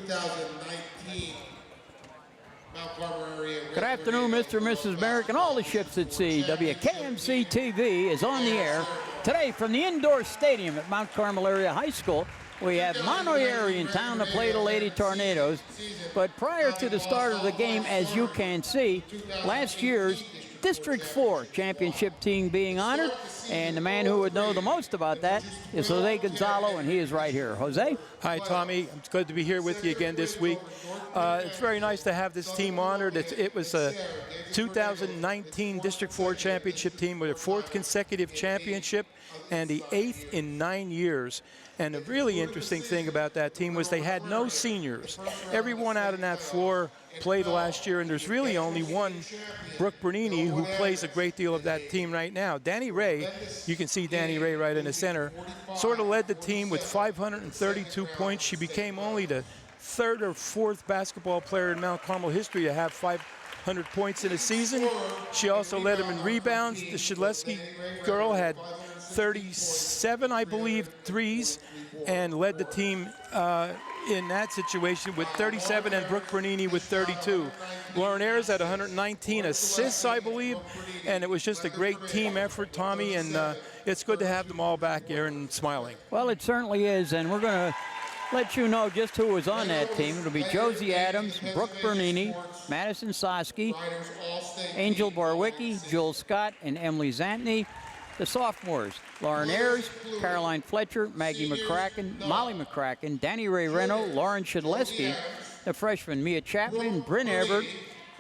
2019 Mount Carmel area. Good afternoon, Mr. and Mrs. Merrick, and all the ships at sea. WKMC TV is on the air today from the indoor stadium at Mount Carmel Area High School. We have Mahanoy area in town to play the Lady Tornadoes. But prior to the start of the game, as you can see, last year's District 4 championship team being honored. And the man who would know the most about that is Jose Gonzalo, and he is right here. Jose? Hi, Tommy. It's good to be here with you again this week. It's very nice to have this team honored. It was a 2019 District 4 championship team with a 4th consecutive championship and the 8th in 9 years. And a really interesting thing about that team was they had no seniors. Everyone out on that floor played last year, and there's really only one, Brooke Bernini, who plays a great deal of that team right now. Danny Ray, you can see Danny Ray right in the center, sort of led the team with 532 points. She became only the 3rd or 4th basketball player in Mount Carmel history to have 500 points in a season. She also led them in rebounds. The Shedleski girl had 37, I believe, threes, and led the team in that situation with 37, and Brooke Bernini with 32. Lauren Ayers had 119 assists, I believe, and it was just a great team effort, Tommy, and it's good to have them all back here and smiling. Well, it certainly is, and we're going to let you know just who was on that team. It'll be Josie Adams, Brooke Bernini, Madison Soski, Angel Barwicki, Joel Scott, and Emily Zantney. The sophomores, Lauren Ayers, Caroline Fletcher, Maggie McCracken, Molly McCracken, Danny Ray Reno, Lauren Shedleski. The freshmen, Mia Chapman, Bryn Everett,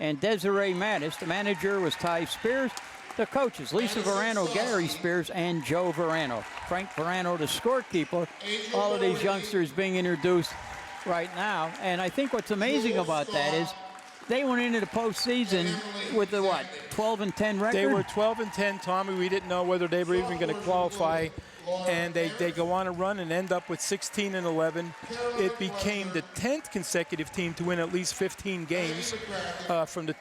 and Desiree Mattis. The manager was Ty Spears. The coaches, Lisa Verano, Gary Spears, and Joe Verano. Frank Verano, the scorekeeper. All of these youngsters being introduced right now. And I think what's amazing about that is they went into the postseason with the, 12-10 record? They were 12-10, Tommy. We didn't know whether they were even going to qualify. And they go on a run and end up with 16-11. It became the 10th consecutive team to win at least 15 games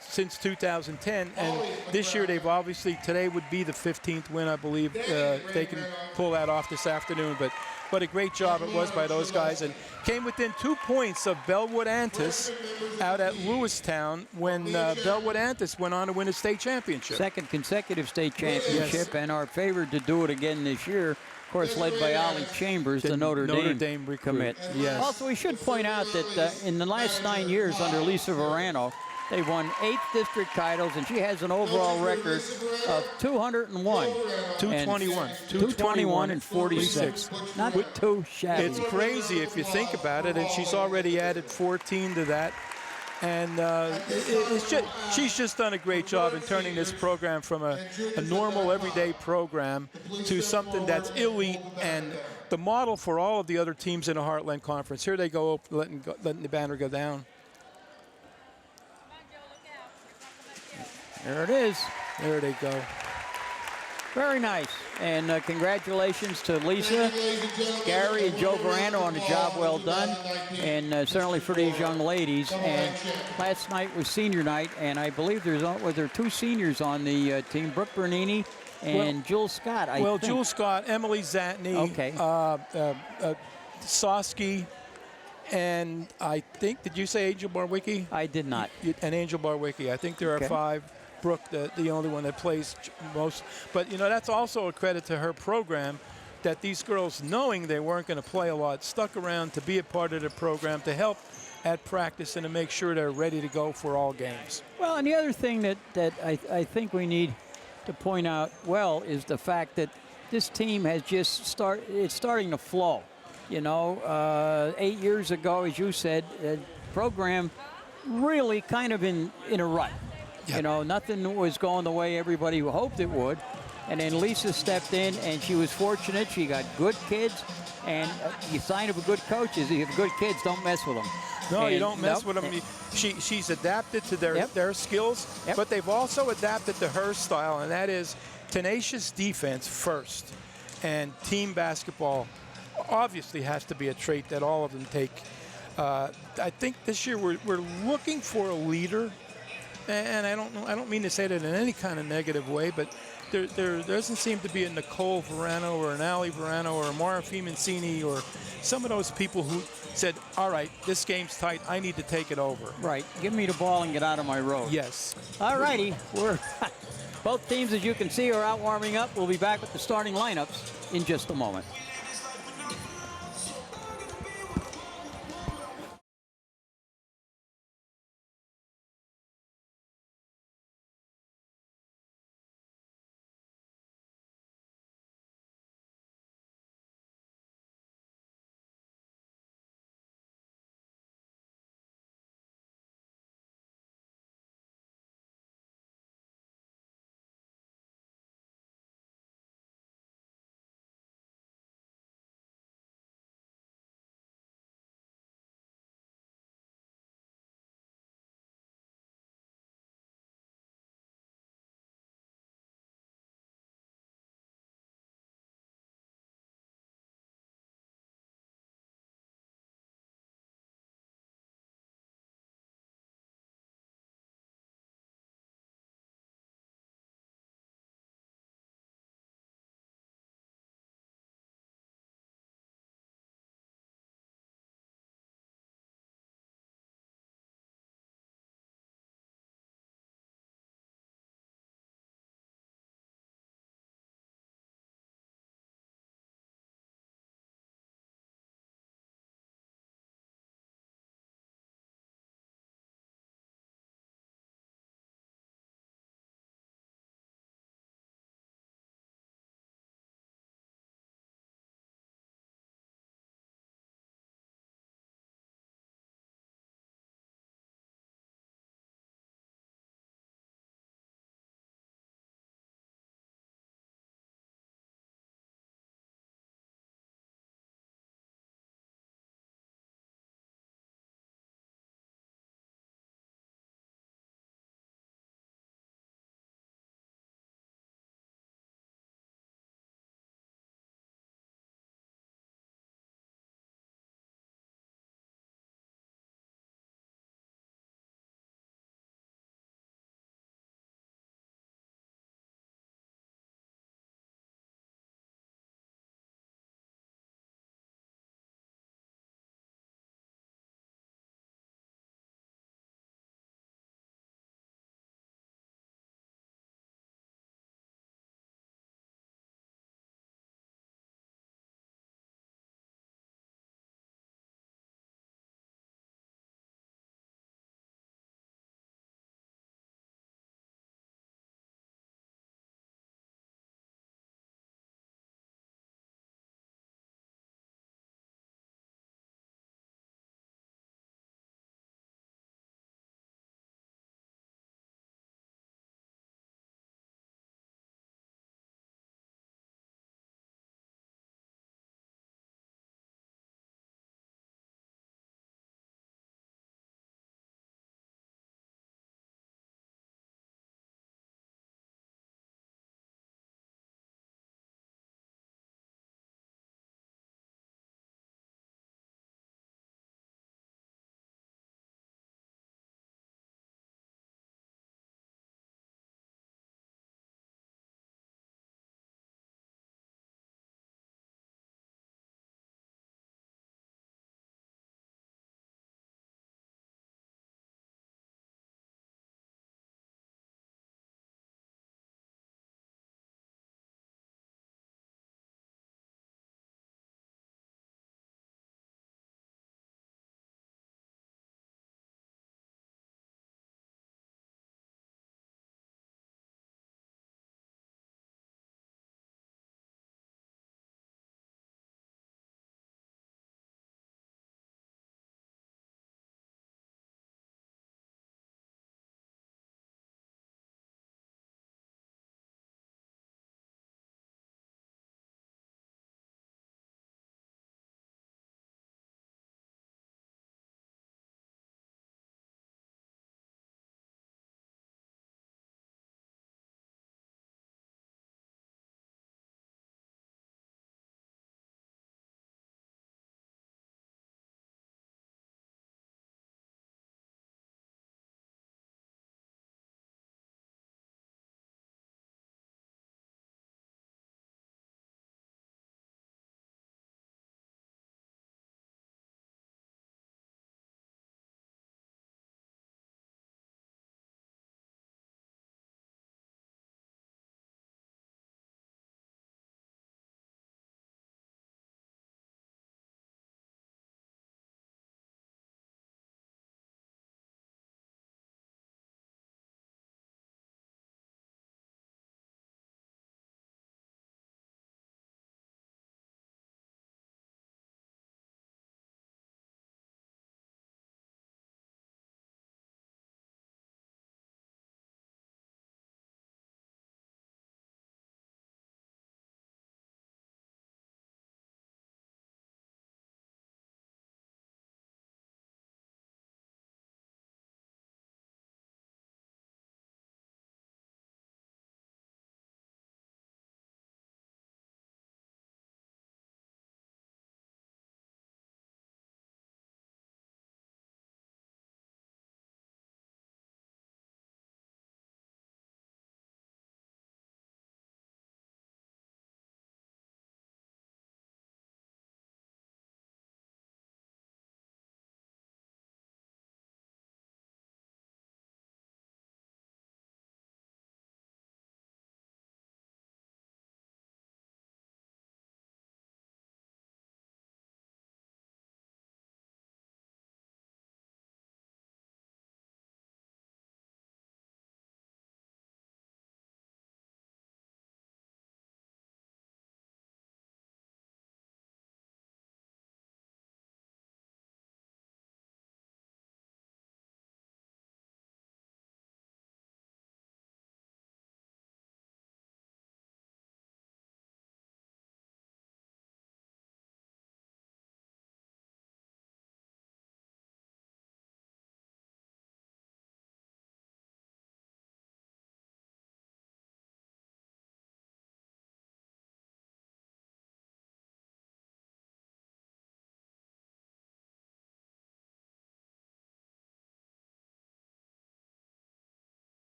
since 2010. And this year they've obviously, today would be the 15th win, I believe. They can pull that off this afternoon. But what a great job it was by those guys, and came within 2 points of Bellwood Antis out at Lewistown when Bellwood Antis went on to win a state championship. 2nd consecutive state championship, yes. And are favored to do it again this year. Of course, led by Ollie Chambers, the Notre Dame commit. Yes. Also, we should point out that in the last 9 years under Lisa Verano, they won 8 district titles, and she has an overall record of 201. 221. 221 and 46. Not too shabby. It's crazy if you think about it, and she's already added 14 to that. And she's just done a great job in turning this program from a normal, everyday program to something that's elite and the model for all of the other teams in the Heartland Conference. Here they go, letting the banner go down. There it is. There they go. Very nice. And congratulations to Lisa, Gary, and Joe Verano on a job well done. And certainly for these young ladies. And last night was senior night, and I believe there are 2 seniors on the team, Brooke Bernini and Jules Scott, I think. Jules Scott, Emily Zantney, okay. Soski, and I think, did you say Angel Barwicki? I did not. And Angel Barwicki. I think there are 5. Brooke, the only one that plays most. But, that's also a credit to her program that these girls, knowing they weren't going to play a lot, stuck around to be a part of the program, to help at practice and to make sure they're ready to go for all games. Well, and the other thing that I think we need to point out is the fact that this team has just it's starting to flow. 8 years ago, as you said, the program really kind of in a rut. Yep. Nothing was going the way everybody hoped it would. And then Lisa stepped in, and she was fortunate. She got good kids, and you sign up with good coaches. If you have good kids, don't mess with them. No, you don't mess with them. She's adapted to their skills, but they've also adapted to her style, and that is tenacious defense first. And team basketball obviously has to be a trait that all of them take. I think this year we're looking for a leader. And I don't mean to say that in any kind of negative way, but there doesn't seem to be a Nicole Verano or an Ali Verano or a Mara Mancini or some of those people who said, all right, this game's tight, I need to take it over. Right. Give me the ball and get out of my road. Yes. All righty. We're both teams, as you can see, are out warming up. We'll be back with the starting lineups in just a moment.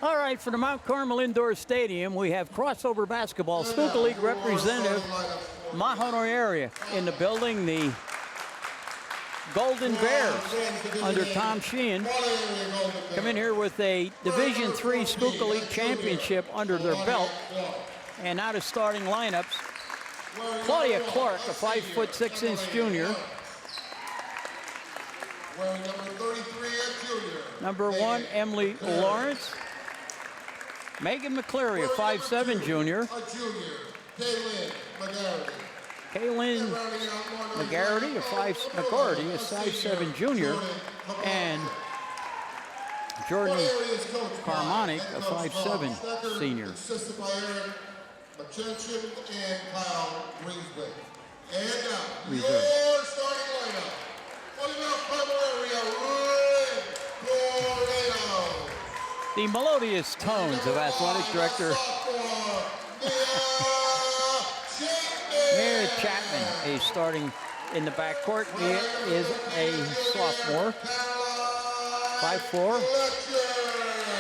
All right, for the Mount Carmel Indoor Stadium, we have crossover basketball. Schuylkill League representative, Mahanoy area in the building. The Golden Bears, under Tom Sheehan, come in here with a Division III Schuylkill League championship under their belt. And now the starting lineups. Claudia Clark, a 5'6" junior. Number 1, Emily Lawrence. Megan McCleary, a 5'7" junior. Kaylin McGarity, a 5'7" junior. And Jordan Carmonic, a 5'7" senior. And Kyle Greenswick. And now, Reserve. your starting lineup. For the Mount Carmel area, Red Tornadoes. The melodious tones of athletic director Mayor Chapman, a starting in the backcourt. He is a sophomore, 5'4".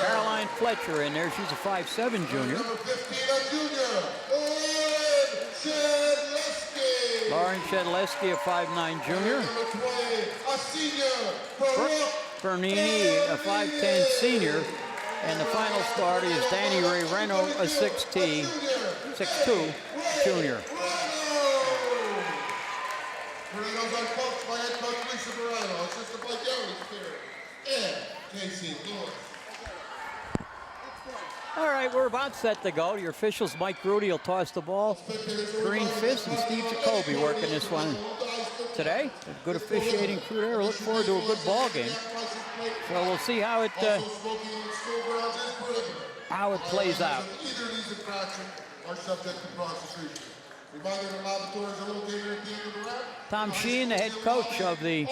Caroline Fletcher in there. She's a 5'7" junior. Lauren Shedleski, a 5'9" junior. Brooke Bernini, a 5'10" senior. And the final starter is Danny Ray Reno, a 6'2" junior. Tornadoes are coached by head coach Lisa Moreno, assistant by Gary Spear, and Casey Lewis. All right, we're about set to go. Your officials, Mike Rudy will toss the ball. Green Fist and Steve Jacoby working this one today. A good officiating crew there. We look forward to a good ball game. So we'll see how it plays out. Either of these infractions are subject to prosecution. Tom Sheehan, the head coach of the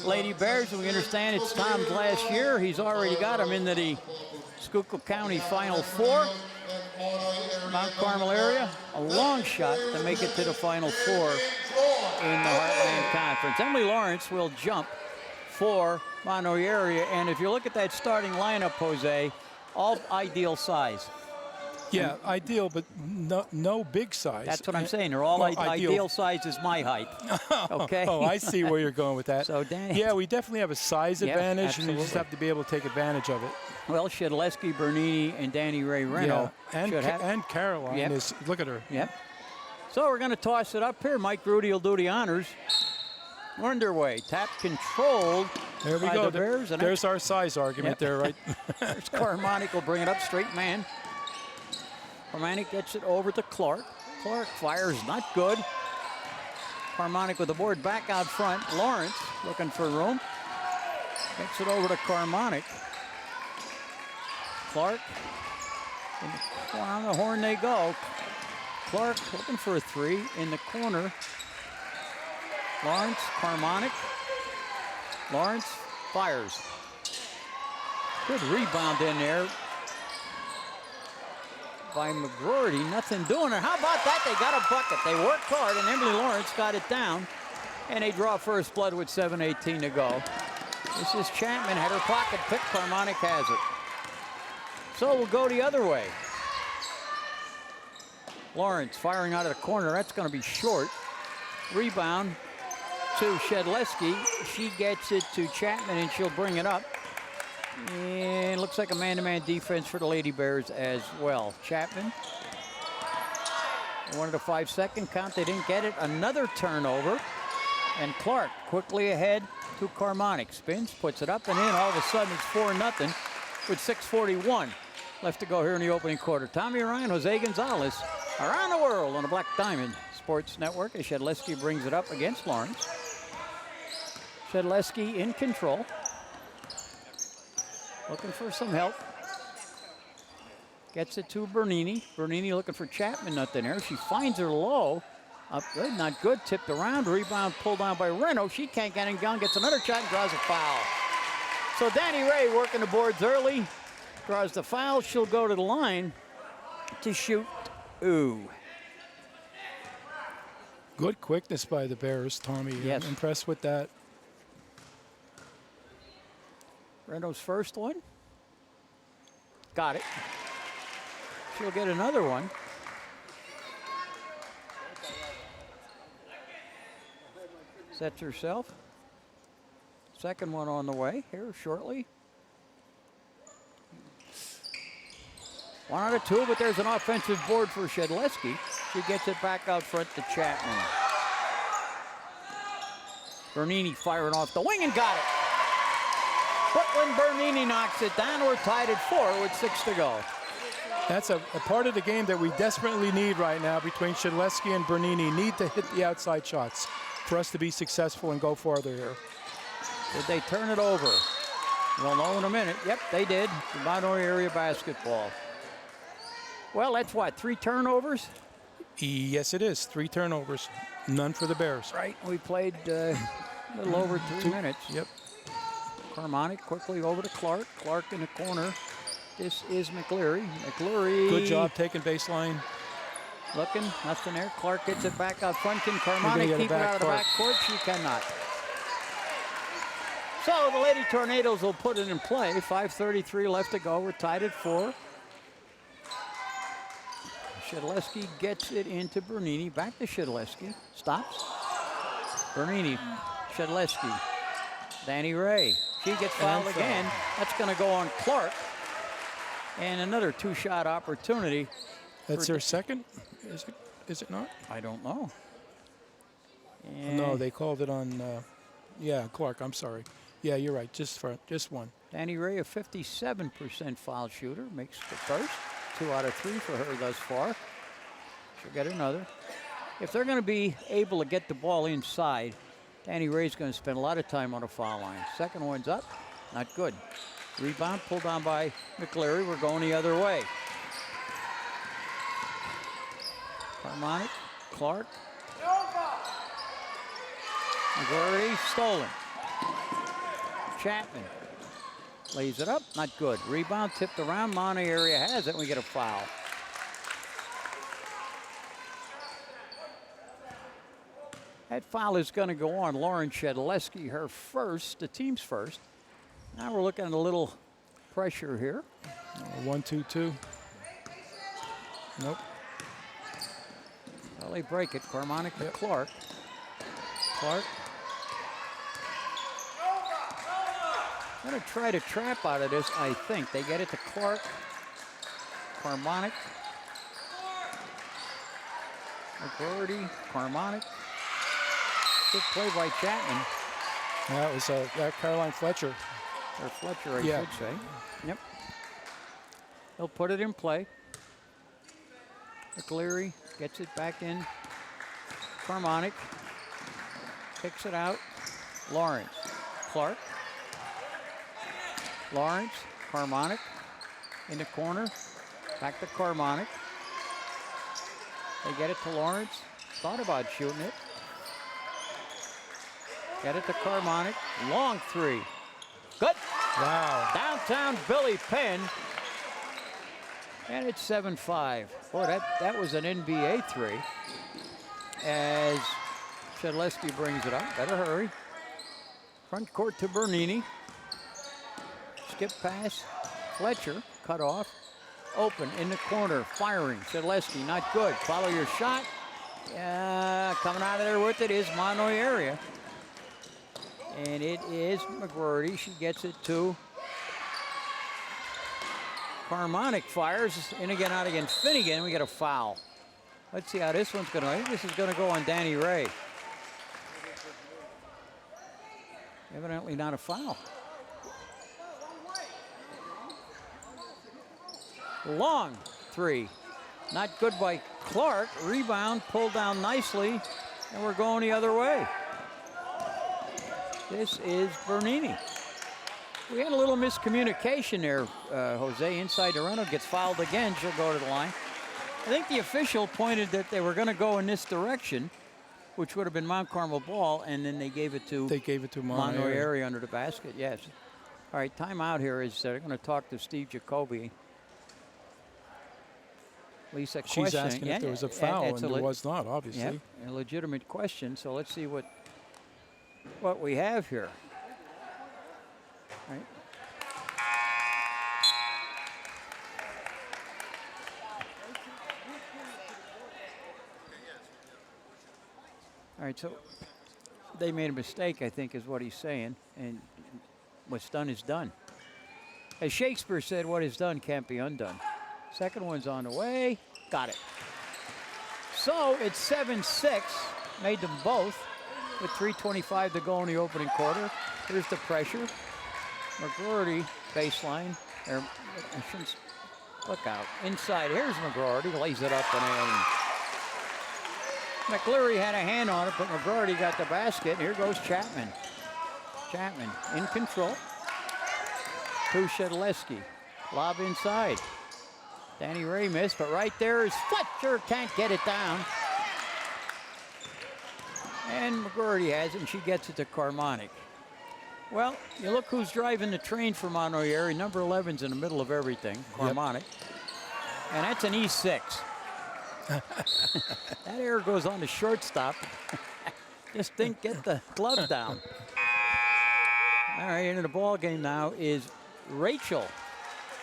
Lady Bears, and we understand it's Tom's last year. He's already got them into the Schuylkill County Final Four. Mount Carmel area, a long shot to make it to the Final Four in the Heartland Conference. Emily Lawrence will jump for Mahanoy area, and if you look at that starting lineup, Jose, all ideal size. Yeah, ideal, but no big size. That's what I'm saying. They're all ideal size is my height. Okay. Oh, I see where you're going with that. So, Danny, yeah, we definitely have a size advantage, absolutely. and you just have to be able to take advantage of it. Well, Shedleski, Bernini, and Danny Ray Reno. Yeah. And Caroline is, look at her. Yep. So we're going to toss it up here. Mike Rudy will do the honors. We're underway. Tap controlled there we by go. the Bears. And there's our size argument there, right? There's Carmonic will bring it up, straight man. Carmonic gets it over to Clark. Clark fires, not good. Carmonic with the board back out front. Lawrence looking for room. Gets it over to Carmonic. Clark, on the horn they go. Clark looking for a three in the corner. Lawrence, Carmonic. Lawrence fires. Good rebound in there by McGroarty. Nothing doing it. How about that? They got a bucket. They worked hard, and Emily Lawrence got it down. And they draw first blood with 7:18 to go. This is Chapman, had her pocket pick. Carmonic has it. So we'll go the other way. Lawrence firing out of the corner. That's going to be short. Rebound to Shedleski. She gets it to Chapman, and she'll bring it up. And looks like a man-to-man defense for the Lady Bears as well. Chapman. They wanted a 5-second count. They didn't get it. Another turnover. And Clark quickly ahead to Carmonic. Spins, puts it up and in. All of a sudden, it's 4-0 with 6:41 left to go here in the opening quarter. Tommy Ryan, Jose Gonzalez, around the world on the Black Diamond Sports Network as Shedleski brings it up against Lawrence. Shedleski in control. Looking for some help. Gets it to Bernini. Bernini looking for Chapman, nothing there. She finds her low. Up good, not good. Tipped around. Rebound pulled down by Reno. She can't get it down. Gets another shot and draws a foul. So Danny Ray working the boards early. Draws the foul. She'll go to the line to shoot. Ooh. Good quickness by the Bears, Tommy. Yes. I'm impressed with that. Reno's first one. Got it. She'll get another one. Sets herself. Second one on the way here shortly. 1 out of 2, but there's an offensive board for Shedleski. She gets it back out front to Chapman. Bernini firing off the wing and got it. Brooklyn Bernini knocks it down. We're tied at 4 with 6 to go. That's a part of the game that we desperately need right now between Shedleski and Bernini. Need to hit the outside shots for us to be successful and go farther here. Did they turn it over? We'll know in a minute. Yep, they did. The Mahanoy area basketball. Well, that's what, 3 turnovers? Yes, it is. 3 turnovers. None for the Bears. Right. We played a little over 3 minutes. Yep. Carmonic quickly over to Clark. Clark in the corner. This is McLeary. McLeary. Good job taking baseline. Looking, nothing there. Clark gets it back out front. Can Carmonic keep it out of the backcourt? She cannot. So the Lady Tornadoes will put it in play. 5:33 left to go. We're tied at 4. Shedleski gets it into Bernini. Back to Shedleski. Stops. Bernini. Shedleski. Danny Ray. She gets fouled again. That's going to go on Clark. And another 2-shot opportunity. That's her second? Is it not? I don't know. And No, they called it on, yeah, Clark, I'm sorry. Yeah, you're right, just one. Danny Ray, a 57% foul shooter, makes the first. 2 out of 3 for her thus far. She'll get another. If they're going to be able to get the ball inside, Danny Ray's going to spend a lot of time on the foul line. Second one's up, not good. Rebound pulled down by McLeary. We're going the other way. Harmonic, Clark. McLeary stolen. Chapman lays it up, not good. Rebound tipped around. Mahanoy area has it, and we get a foul. That foul is going to go on Lauren Shedleski, her first, the team's first. Now we're looking at a little pressure here. 1-2-2. Nope. Well, they break it. Carmonic to Clark. Clark. Going to try to trap out of this, I think. They get it to Clark. Carmonic. McGroarty. Carmonic. Good play by Chapman. That was Caroline Fletcher. Or Fletcher, I should say. Yep. They'll put it in play. McLeary gets it back in. Carmonic picks it out. Lawrence. Clark. Lawrence. Carmonic in the corner. Back to Carmonic. They get it to Lawrence. Thought about shooting it. Get it to Carmonic. Long 3. Good. Wow. Downtown Billy Penn. And it's 7-5. Boy, that was an NBA 3. As Shedleski brings it up. Better hurry. Front court to Bernini. Skip pass. Fletcher cut off. Open in the corner. Firing. Shedleski not good. Follow your shot. Coming out of there with it is Mahanoy area. And it is McGroarty. She gets it to Carmonic. Fires in again, out against Finnegan. We get a foul. Let's see how this one's going to. I think this is going to go on Danny Ray. Evidently not a foul. Long 3. Not good by Clark. Rebound pulled down nicely. And we're going the other way. This is Bernini. We had a little miscommunication there, Jose. Inside the runner gets fouled again. She'll go to the line. I think the official pointed that they were going to go in this direction, which would have been Mount Carmel ball, and then they gave it to Mahanoy area under the basket. Yes. All right, timeout here is they're going to talk to Steve Jacoby. Lisa questioning. She's asking if there was a foul, and there was not, obviously. Yep, a legitimate question. So let's see what we have here. Right. All right, so they made a mistake, I think, is what he's saying, and what's done is done. As Shakespeare said, what is done can't be undone. Second one's on the way. Got it. So it's 7-6. Made them both with 3:25 to go in the opening quarter. Here's the pressure. McGroarty baseline. Or, I shouldn't, look out. Inside. Here's McGroarty. Lays it up and in. McCleary had a hand on it, but McGroarty got the basket. Here goes Chapman. Chapman in control. To Shedleski. Lob inside. Danny Ray missed, but right there is Fletcher. Can't get it down. And McGroarty has it, and she gets it to Carmonic. Well, you look who's driving the train for Mahanoy. Number 11's in the middle of everything, Carmonic. Yep. And that's an E6. That error goes on to shortstop. Just didn't get the glove down. All right, into the ball game now is Rachel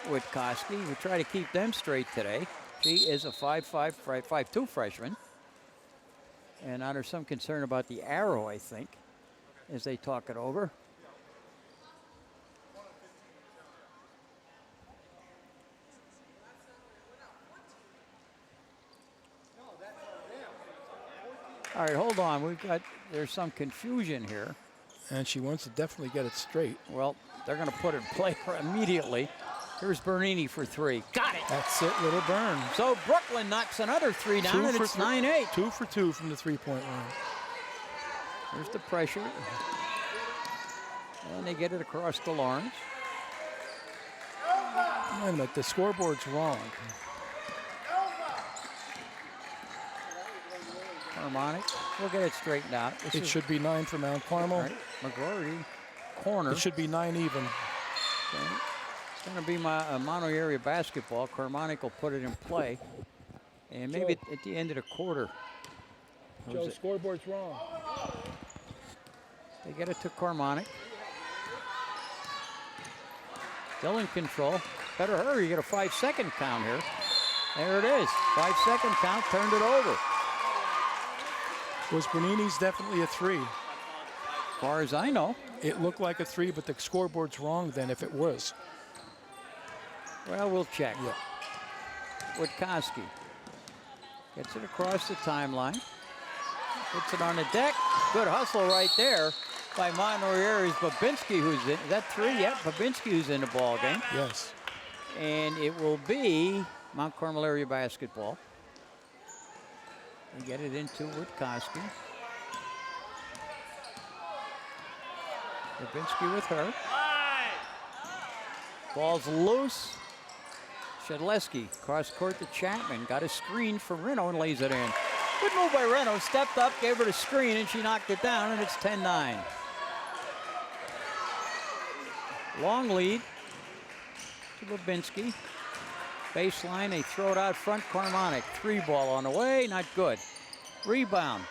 Witkowski. We try to keep them straight today. She is a 5'2" freshman. And now there's some concern about the arrow, I think, as they talk it over. All right, hold on. There's some confusion here. And she wants to definitely get it straight. Well, they're going to put it in play immediately. Here's Bernini for three. Got it. That's it, little burn. So Brooklyn knocks another three down, and it's 9-8. 2 for 2 from the three-point line. There's the pressure. And they get it across to Lawrence. Wait a minute, the scoreboard's wrong. Harmonic. We'll get it straightened out. It should be 9 for Mount Carmel. Right. McGroarty, corner. It should be 9 even. Okay. It's going to be my Mahanoy area basketball. Carmonic will put it in play. And maybe at the end of the quarter. Joe, scoreboard's wrong. They get it to Carmonic. Still in control. Better hurry. You get a 5-second count here. There it is. 5-second count. Turned it over. Was Bernini's definitely a 3? As far as I know. It looked like a 3, but the scoreboard's wrong then if it was. Well, we'll check. Yeah. Witkowski gets it across the timeline. Puts it on the deck. Good hustle right there by Mahanoy Babinski, who's in. Is that 3? Yep, Babinski who's in the ball game. Yes. And it will be Mount Carmel area basketball. We get it into Witkowski. Babinski with her. Ball's loose. Shedleski cross court to Chapman. Got a screen from Reno and lays it in. Good move by Reno. Stepped up, gave her the screen, and she knocked it down, and it's 10-9. Long lead to Babinski. Baseline, they throw it out front. Carmonic, 3-ball on the way, not good. Rebound,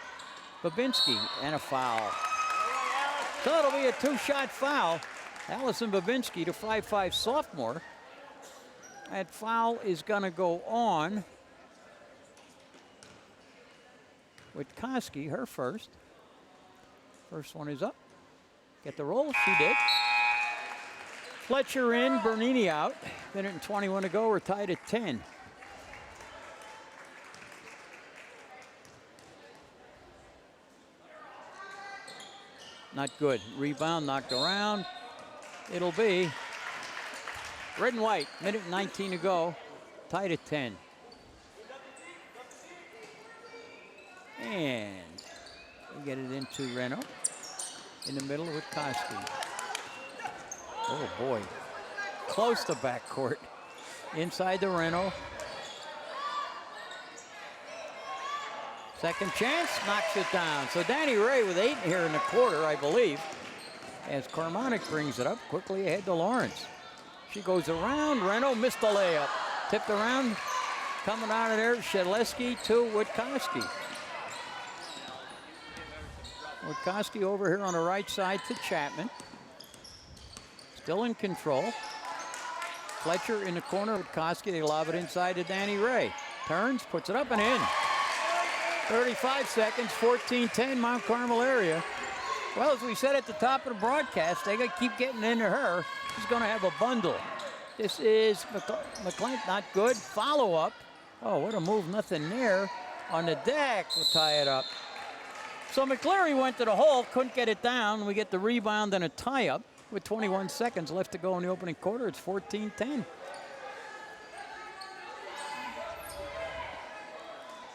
Babinski, and a foul. So it'll be a 2-shot foul. Allison Babinski, the 5'5" sophomore. That foul is going to go on Witkowski, her first. First one is up. Get the roll, she did. Fletcher in, Bernini out. Minute and 21 to go, we're tied at 10. Not good. Rebound knocked around. It'll be red and white. Minute and 19 to go. Tied at 10. And we get it into Reno. In the middle with Koski. Oh boy. Close to backcourt. Inside the Reno. Second chance, knocks it down. So Danny Ray with 8 here in the quarter, I believe. As Carmonic brings it up quickly ahead to Lawrence. She goes around, Reno missed the layup. Tipped around, coming out of there, Shedleski to Witkowski. Witkowski over here on the right side to Chapman. Still in control. Fletcher in the corner with Witkowski. They lob it inside to Danny Ray. Turns, puts it up and in. 35 seconds, 14-10 Mount Carmel area. Well, as we said at the top of the broadcast, they got to keep getting into her. She's going to have a bundle. This is McClint, not good. Follow-up. Oh, what a move, nothing there. On the deck, we'll tie it up. So McCleary went to the hole, couldn't get it down. We get the rebound and a tie-up with 21 seconds left to go in the opening quarter. It's 14-10.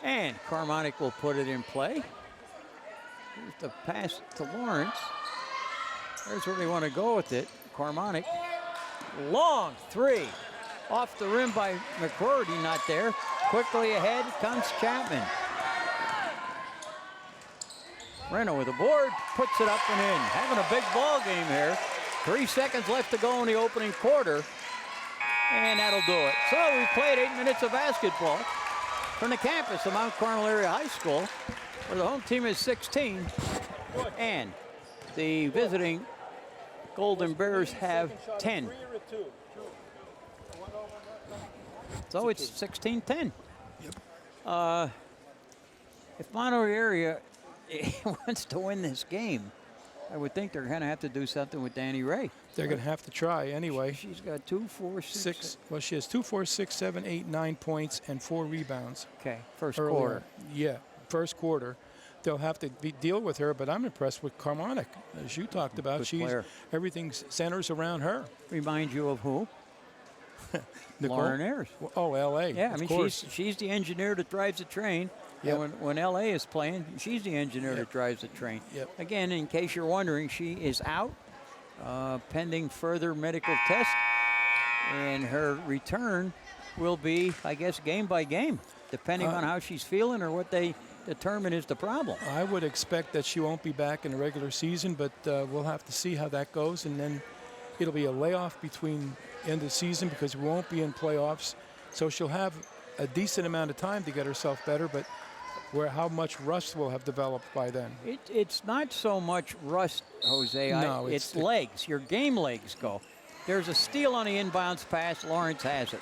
And Carmonic will put it in play. Here's the pass to Lawrence. There's where they want to go with it. Carmonic. Long three. Off the rim by McCurdy, not there. Quickly ahead comes Chapman. Reno with a board, puts it up and in. Having a big ball game here. 3 seconds left to go in the opening quarter. And that'll do it. So we played 8 minutes of basketball from the campus of Mount Carmel Area High School, where the home team is 16. And the visiting Golden Bears have 10. So it's 16-10. If Mahanoy area wants to win this game, I would think they're going to have to do something with Danny Ray. They're going to have to try anyway. She's got 2, 4, 6. Well, she has 2, 4, 6, 7, 8, 9 points and 4 rebounds. Okay, first earlier. quarter. Yeah, first quarter. They'll have to deal with her, but I'm impressed with Carmonic, as you talked about. Everything centers around her. Remind you of who? Lauren Ayers. Oh, L.A. Yeah, I mean, she's the engineer that drives the train. Yep. And when L.A. is playing, she's the engineer that drives the train. Yep. Again, in case you're wondering, she is out pending further medical test. And her return will be, I guess, game by game, depending on how she's feeling or what they determine is the problem. I would expect that she won't be back in the regular season, but we'll have to see how that goes. And then it'll be a layoff between end of season because we won't be in playoffs. So she'll have a decent amount of time to get herself better, but how much rust will have developed by then. It's not so much rust, Jose. No, it's legs. Your game legs go. There's a steal on the inbounds pass. Lawrence has it.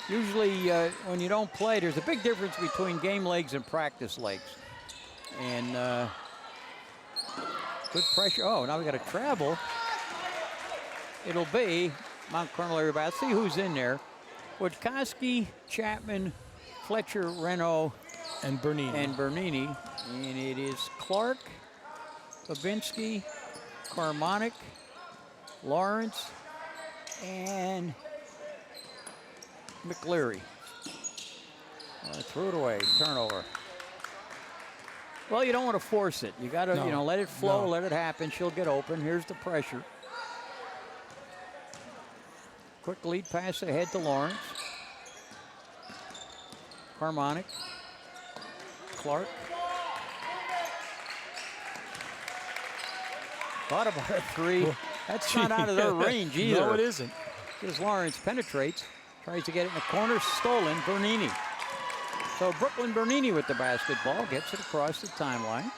Usually when you don't play, there's a big difference between game legs and practice legs. And good pressure. Oh, now we got to travel. It'll be Mount Carmel area. Let's see who's in there. Wojtkowski, Chapman, Fletcher, Reno, and Bernini. And it is Clark, Babinski, Carmonic, Lawrence, and McCleary. Threw it away. Turnover. Well, you don't want to force it. You got to, let it flow, let it happen. She'll get open. Here's the pressure. Quick lead pass ahead to Lawrence. Carmonic. Clark. Thought about a three. That's not out of their range either. No, it isn't. As Lawrence penetrates, tries to get it in the corner, stolen, Bernini. So Brooklyn Bernini with the basketball, gets it across the timeline.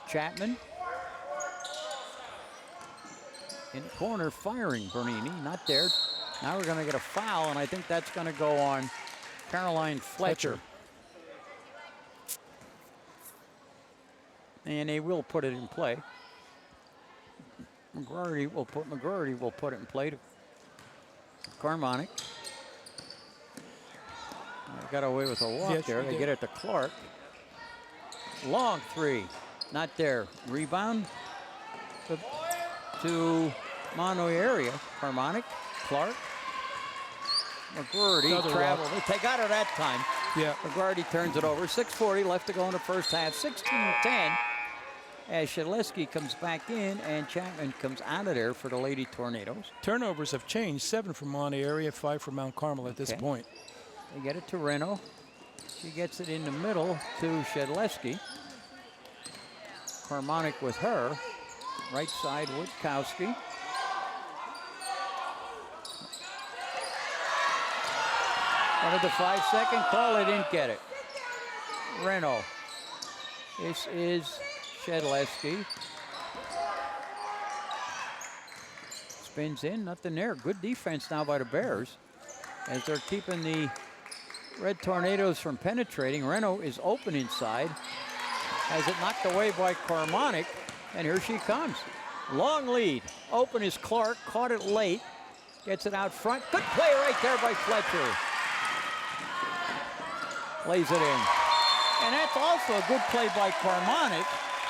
Chapman. In the corner, firing Bernini, not there. Now we're going to get a foul, and I think that's going to go on Caroline Fletcher. And they will put it in play. McGrory will put it in play to Carmonic. Got away with a walk there. They get it to Clark. Long three, not there. Rebound to Mahanoy area. Carmonic, Clark, McGrory traveled. They got it that time. Yeah. McGrory turns it over. 6:40 left to go in the first half. 16-10. As Shedleski comes back in and Chapman comes out of there for the Lady Tornadoes. Turnovers have changed. 7 for Mahanoy area, 5 for Mount Carmel at this point. They get it to Reno. She gets it in the middle to Shedleski. Carmonic with her. Right side, Wojtkowski. Wanted the 5-second call. They didn't get it. Reno. This is Shedleski. Spins in, nothing there. Good defense now by the Bears as they're keeping the Red Tornadoes from penetrating. Reno is open inside. Has it knocked away by Carmonic, and here she comes. Long lead. Open is Clark, caught it late. Gets it out front. Good play right there by Fletcher. Lays it in. And that's also a good play by Carmonic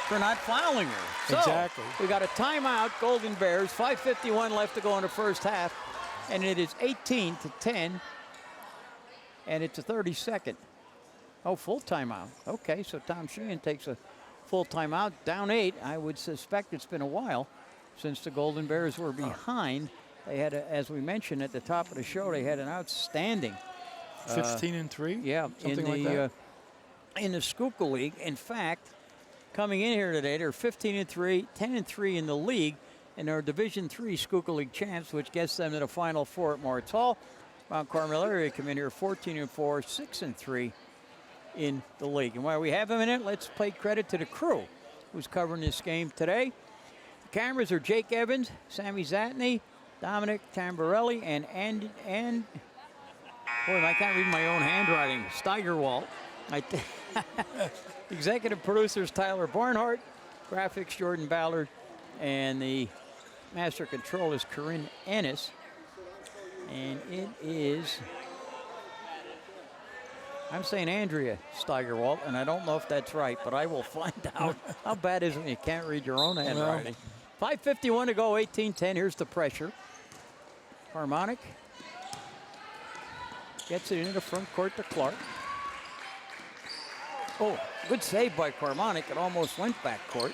for not fouling her. So, exactly. We got a timeout, Golden Bears. 5:51 left to go in the first half. And it is 18-10. And it's a 30-second. Oh, full timeout. Okay, so Tom Sheehan takes a full timeout. Down 8. I would suspect it's been a while since the Golden Bears were behind. They had, as we mentioned at the top of the show, they had an outstanding 15-3. Yeah, something like that. In the Schuylkill League. In fact, coming in here today, they're 15-3, 10-3 in the league, and they're Division III Schuylkill League champs, which gets them to the Final Four at Moritz Hall. Mount Carmel area come in here 14-4, 6-3 in the league. And while we have a minute, let's pay credit to the crew who's covering this game today. The cameras are Jake Evans, Sammy Zatney, Dominic Tamborelli, and boy, I can't read my own handwriting, Steigerwalt. Executive producers Tyler Barnhart, graphics Jordan Ballard, and the master control is Corinne Ennis. And it is, I'm saying Andrea Steigerwalt, and I don't know if that's right, but I will find out. How bad is it when you can't read your own handwriting? 5:51 to go, 18-10. Here's the pressure. Harmonic gets it into the front court to Clark. Oh, good save by Carmonic. It almost went back court.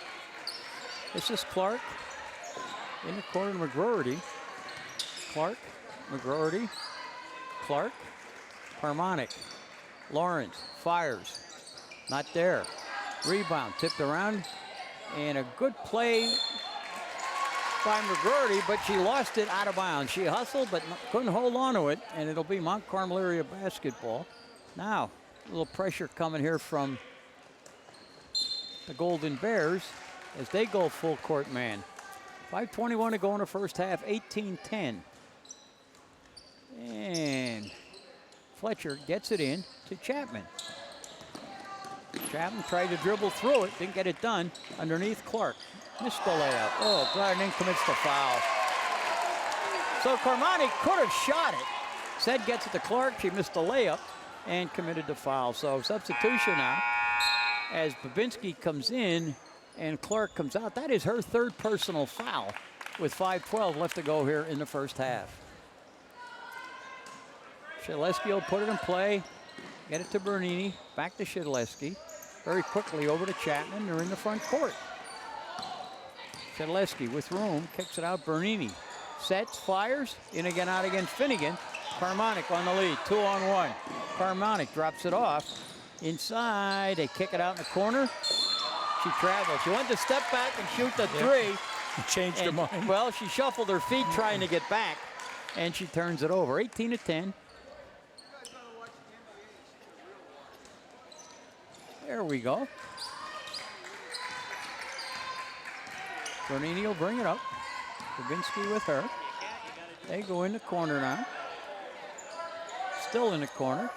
This is Clark in the corner, McGroarty. Clark, McGroarty, Clark, Harmonic. Lawrence fires. Not there. Rebound, tipped around. And a good play by McGroarty, but she lost it out of bounds. She hustled, but couldn't hold on to it, and it'll be Mount Carmel area basketball. Now, a little pressure coming here from the Golden Bears as they go full court man. 5:21 to go in the first half, 18-10. And Fletcher gets it in to Chapman. Chapman tried to dribble through it, didn't get it done. Underneath Clark. Missed the layup. Oh, Gardner commits the foul. So Carmonic could have shot it. Said gets it to Clark. She missed the layup and committed the foul. So substitution now as Babinski comes in and Clark comes out. That is her third personal foul with 5:12 left to go here in the first half. Shedleski will put it in play. Get it to Bernini. Back to Shedleski. Very quickly over to Chapman. They're in the front court. Shedleski with room. Kicks it out. Bernini. Sets. Fires. In again, out again. Finnegan. Carmonic on the lead. 2-on-1. Carmonic drops it off. Inside. They kick it out in the corner. She travels. She wanted to step back and shoot the three. Changed her mind. Well, she shuffled her feet trying to get back. And she turns it over. 18-10. There we go. Bernini will bring it up. Babinski with her. They go in the corner now. Still in the corner.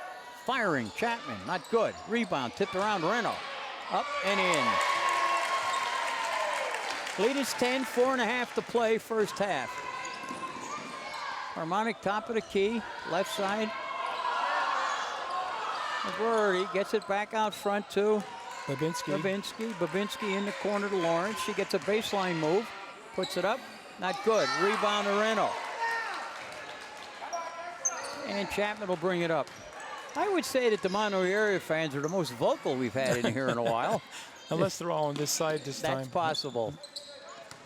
Firing. Chapman. Not good. Rebound. Tipped around. Reno. Up and in. Lead is 10. 4.5 to play first half. Harmonic top of the key. Left side. McGroarty gets it back out front to Babinski. Babinski in the corner to Lawrence. She gets a baseline move. Puts it up. Not good. Rebound to Reno. And Chapman will bring it up. I would say that the Mahanoy area fans are the most vocal we've had in here in a while. Unless they're all on this side this time. That's possible.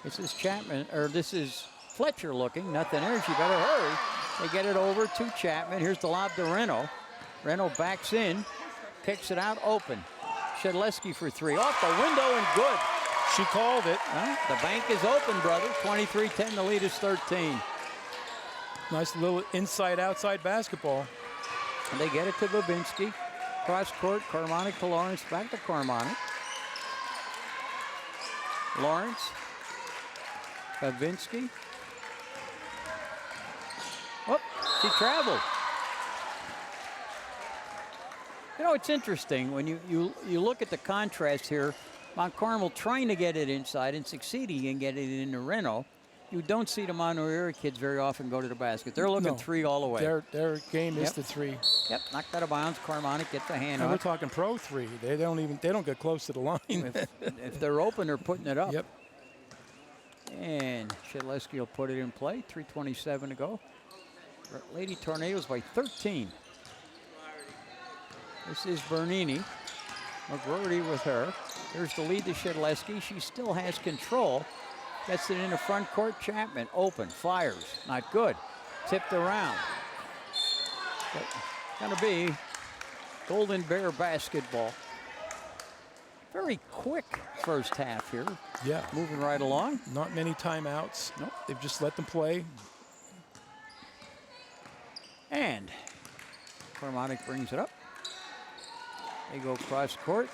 This is Chapman, or this is Fletcher looking. Nothing there. She better hurry. They get it over to Chapman. Here's the lob to Reno. Reno backs in, kicks it out open. Shedleski for three. Off the window and good. She called it. The bank is open, brother. 23-10, the lead is 13. Nice little inside-outside basketball. And they get it to Babinski. Cross court, Carmonic to Lawrence, back to Carmonic. Lawrence. Babinski. Whoop, she traveled. You know, it's interesting when you look at the contrast here. Mount Carmel trying to get it inside and succeeding in getting it into Reno. You don't see the Mahanoy kids very often go to the basket. They're looking three all the way. Their game is the three. Yep, knocked out of bounds. Carmonic gets a hand and on. We're talking pro three. They don't get close to the line. If they're open, they're putting it up. Yep. And Shedleski will put it in play. 3:27 to go. Lady Tornadoes by 13. This is Bernini. McGroarty with her. There's the lead to Shedleski. She still has control. Gets it in the front court. Chapman open, fires, not good. Tipped around. But gonna be Golden Bear basketball. Very quick first half here. Yeah. Moving right along. Not many timeouts. Nope. They've just let them play. And Carmonic brings it up. They go cross court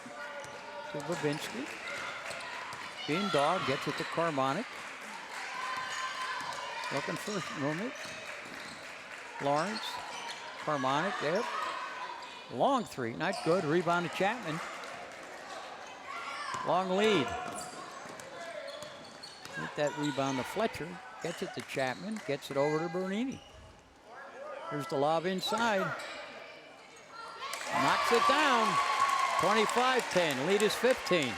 to Babinski. Bean Dog gets it to Carmonic. Looking for movement. Lawrence. Carmonic there. Long three, not good. Rebound to Chapman. Long lead. Get that rebound to Fletcher. Gets it to Chapman. Gets it over to Bernini. Here's the lob inside. Knocks it down. 25-10. Lead is 15.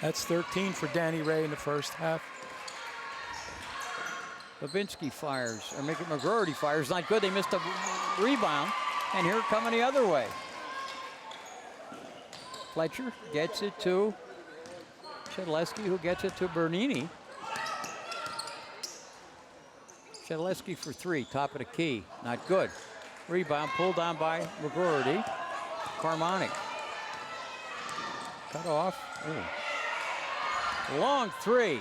That's 13 for Danny Ray in the first half. Babinski fires, or McGroarty fires. Not good. They missed a rebound. And here coming the other way. Fletcher gets it to Shedleski, who gets it to Bernini. Shedleski for three, top of the key. Not good. Rebound pulled down by McGroarty. Carmonic. Cut off. Ooh. Long three.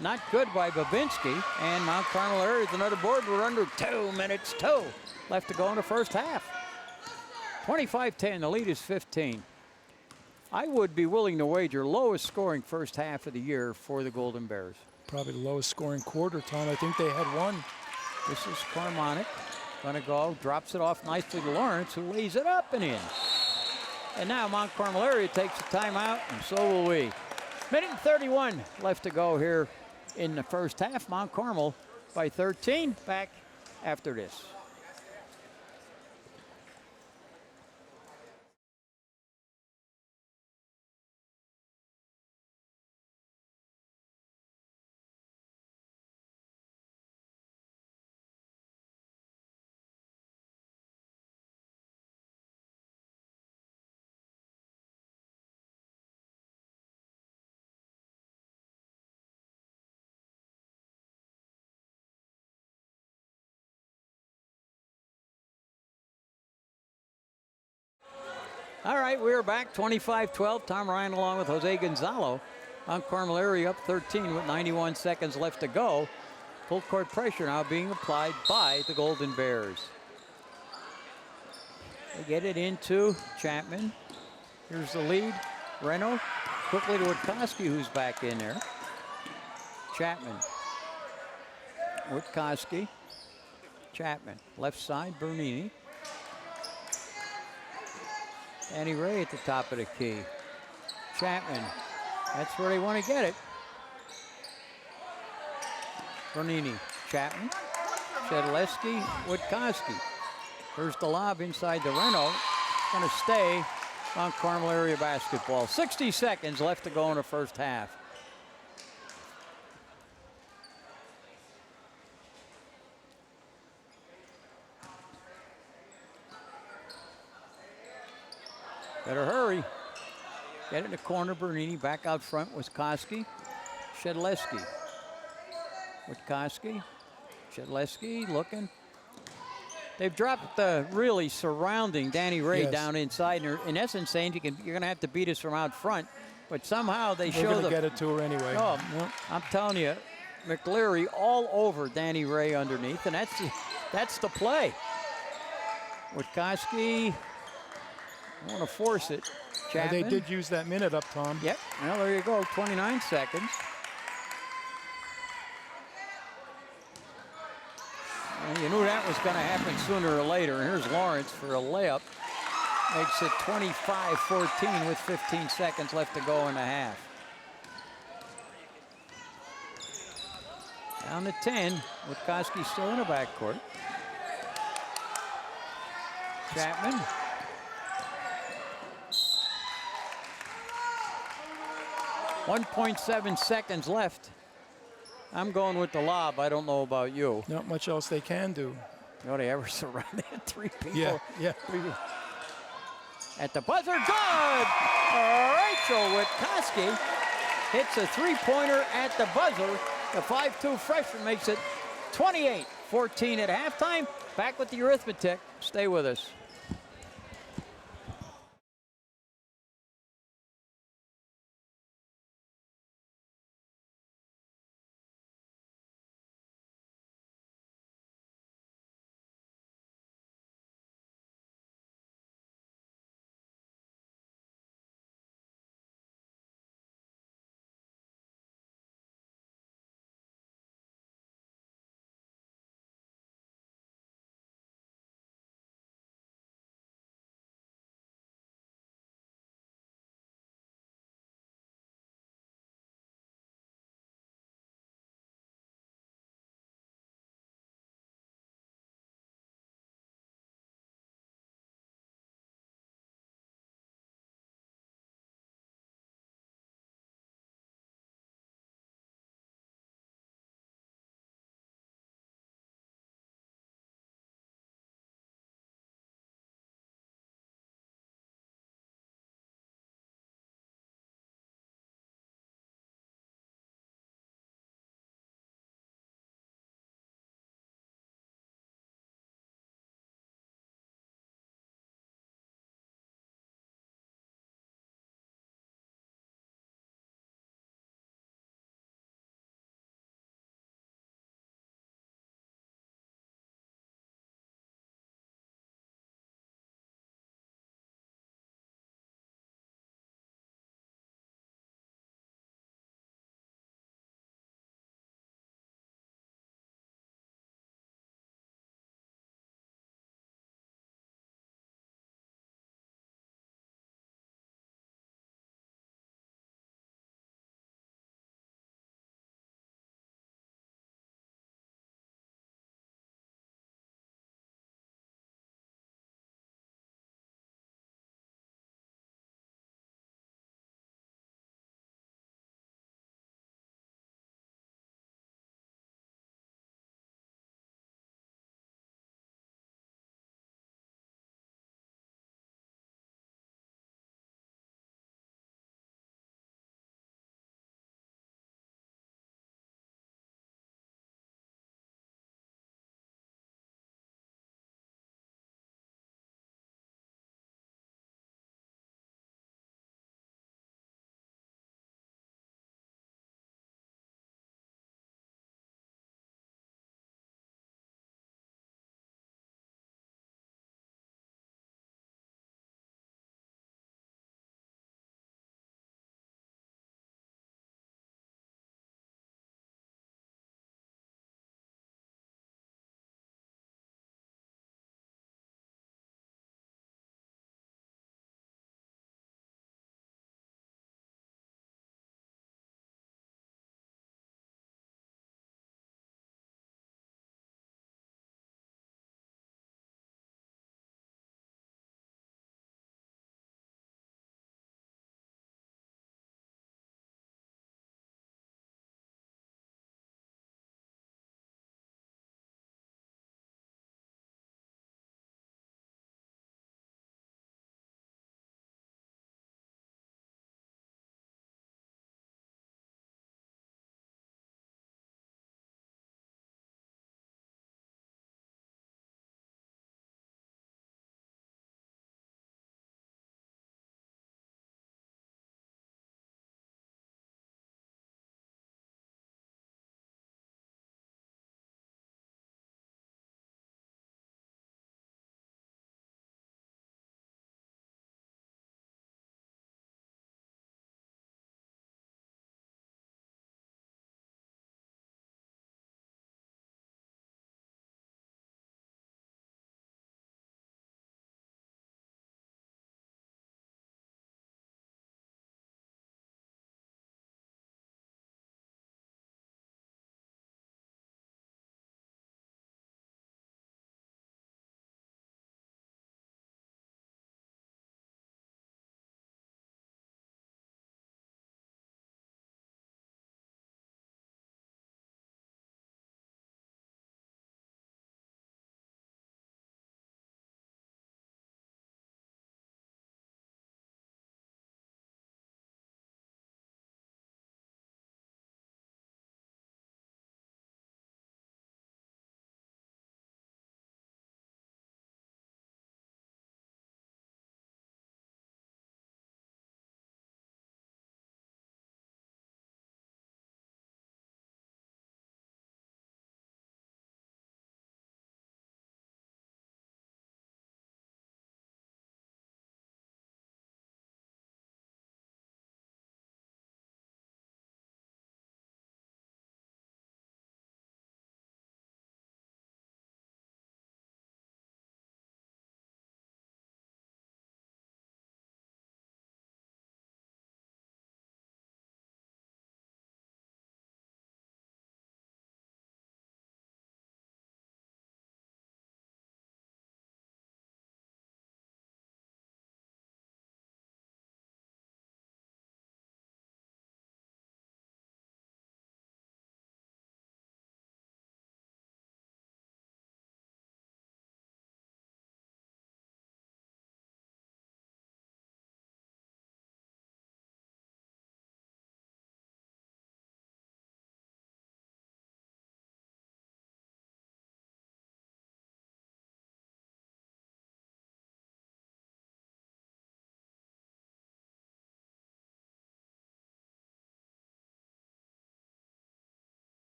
Not good by Babinski. And Mount Carmel area with another board. We're under 2 minutes, left to go in the first half. 25-10, the lead is 15. I would be willing to wager lowest scoring first half of the year for the Golden Bears. Probably the lowest scoring quarter, Tom. I think they had one. This is Carmonic. Gonna go, drops it off nicely to Lawrence, who lays it up and in. And now Mount Carmel area takes a timeout, and so will we. Minute and 31 left to go here in the first half. Mount Carmel by 13. Back after this. All right, we're back, 25-12. Tom Ryan along with Jose Gonzalo. Mount Carmel area up 13 with 91 seconds left to go. Full court pressure now being applied by the Golden Bears. They get it into Chapman. Here's the lead. Reno quickly to Witkowski, who's back in there. Chapman. Witkowski. Chapman. Left side, Bernini. Danny Ray at the top of the key. Chapman. That's where they want to get it. Bernini. Chapman. Shedleski. Witkowski. Here's the lob inside the Reno. Going to stay Mount Carmel area basketball. 60 seconds left to go in the first half. Better hurry. Get it in the corner. Bernini back out front. Witkowski. Shedleski. Witkowski. Shedleski looking. They've dropped the really surrounding Danny Ray down inside. And in essence, saying you're going to have to beat us from out front. But somehow they show the get it to her anyway. Oh, I'm telling you, McLeary all over Danny Ray underneath, and that's the play. Witkowski. I want to force it. Chapman. They did use that minute up, Tom. Yep. Well, there you go. 29 seconds. Well, you knew that was going to happen sooner or later. And here's Lawrence for a layup. Makes it 25-14 with 15 seconds left to go in the half. Down to 10, with Koski still in the backcourt. Chapman. .7 seconds left. I'm going with the lob. I don't know about you. Not much else they can do. You know, they ever surrounded three people. Yeah. At the buzzer, good! Rachel Witkowski hits a three-pointer at the buzzer. The 5'2" freshman makes it 28-14 at halftime. Back with the arithmetic. Stay with us.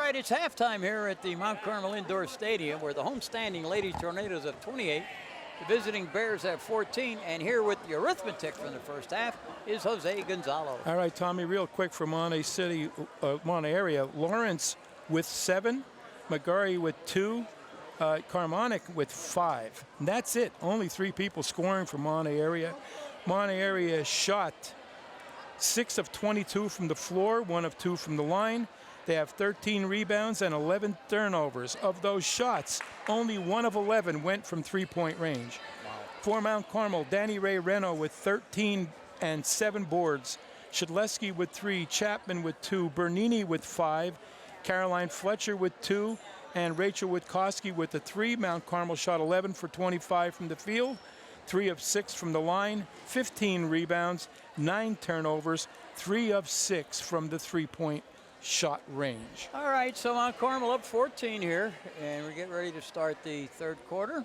right, it's halftime here at the Mount Carmel Indoor Stadium, where the homestanding Lady Tornadoes have 28, the visiting Bears have 14, and here with the arithmetic from the first half is Jose Gonzalo. All right, Tommy, real quick from Mahanoy City, Mahanoy area. Lawrence with 7, McGarry with 2, Carmonic with 5. And that's it. Only 3 people scoring from Mahanoy area. Mahanoy area shot 6 of 22 from the floor, 1 of 2 from the line. They have 13 rebounds and 11 turnovers. Of those shots, only 1 of 11 went from three-point range. Wow. For Mount Carmel, Danny Ray Reno with 13 and 7 boards. Shedleski with 3, Chapman with 2, Bernini with 5, Caroline Fletcher with 2, and Rachel Witkowski with a 3. Mount Carmel shot 11 for 25 from the field, 3 of 6 from the line, 15 rebounds, 9 turnovers, 3 of 6 from the three-point shot range. All right, so Mount Carmel up 14 here, and we're getting ready to start the third quarter.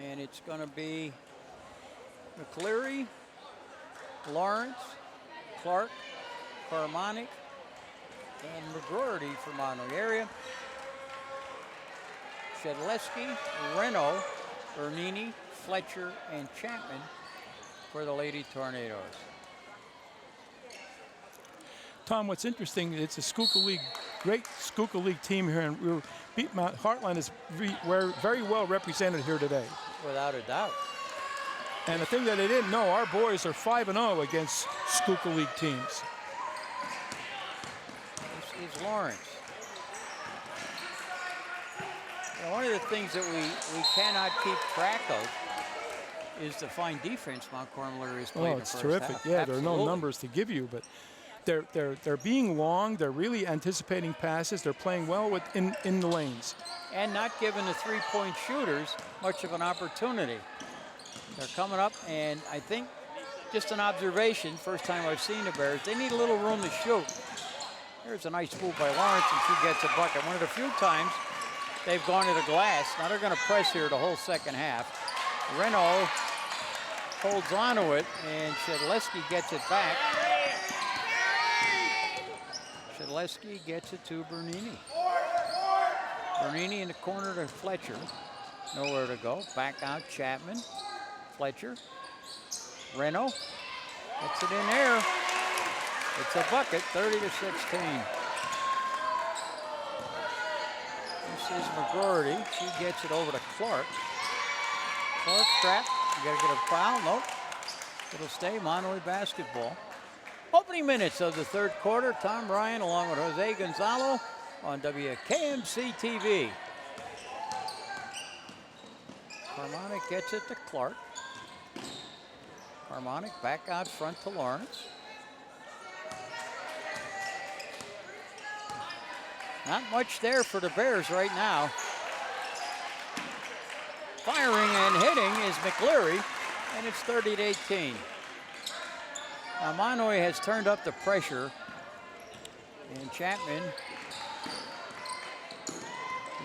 And it's going to be McCleary, Lawrence, Clark, Carmonic, and McGroarty from Mahanoy area. Shedleski, Reno, Bernini, Fletcher, and Chapman for the Lady Tornadoes. Tom, what's interesting, it's a Schuylkill League, great Schuylkill League team here, and Heartland is very well represented here today. Without a doubt. And the thing that they didn't know, our boys are 5-0 against Schuylkill League teams. This is Lawrence. Now, one of the things that we cannot keep track of is the fine defense Mount Carmel is playing. Oh, it's terrific. Yeah, there are no numbers to give you, but they're being long. They're really anticipating passes. They're playing well in the lanes. And not giving the three-point shooters much of an opportunity. They're coming up, and I think just an observation, first time I've seen the Bears, they need a little room to shoot. There's a nice move by Lawrence, and she gets a bucket. One of the few times they've gone to the glass. Now they're going to press here the whole second half. Reno holds on to it, and Shedleski gets it back. Shedleski gets it to Bernini. Bernini in the corner to Fletcher. Nowhere to go. Back out Chapman. Fletcher. Reno. Gets it in there. It's a bucket, 30-16. This is McGroarty. She gets it over to Clark. Clark trapped. You got to get a foul. Nope. It'll stay Mahanoy basketball. Opening minutes of the third quarter. Tom Ryan along with Jose Gonzalo on WKMC TV. Carmonic gets it to Clark. Carmonic back out front to Lawrence. Not much there for the Bears right now. Firing and hitting is McCleary, and it's 30-18. Now Mahanoy has turned up the pressure, and Chapman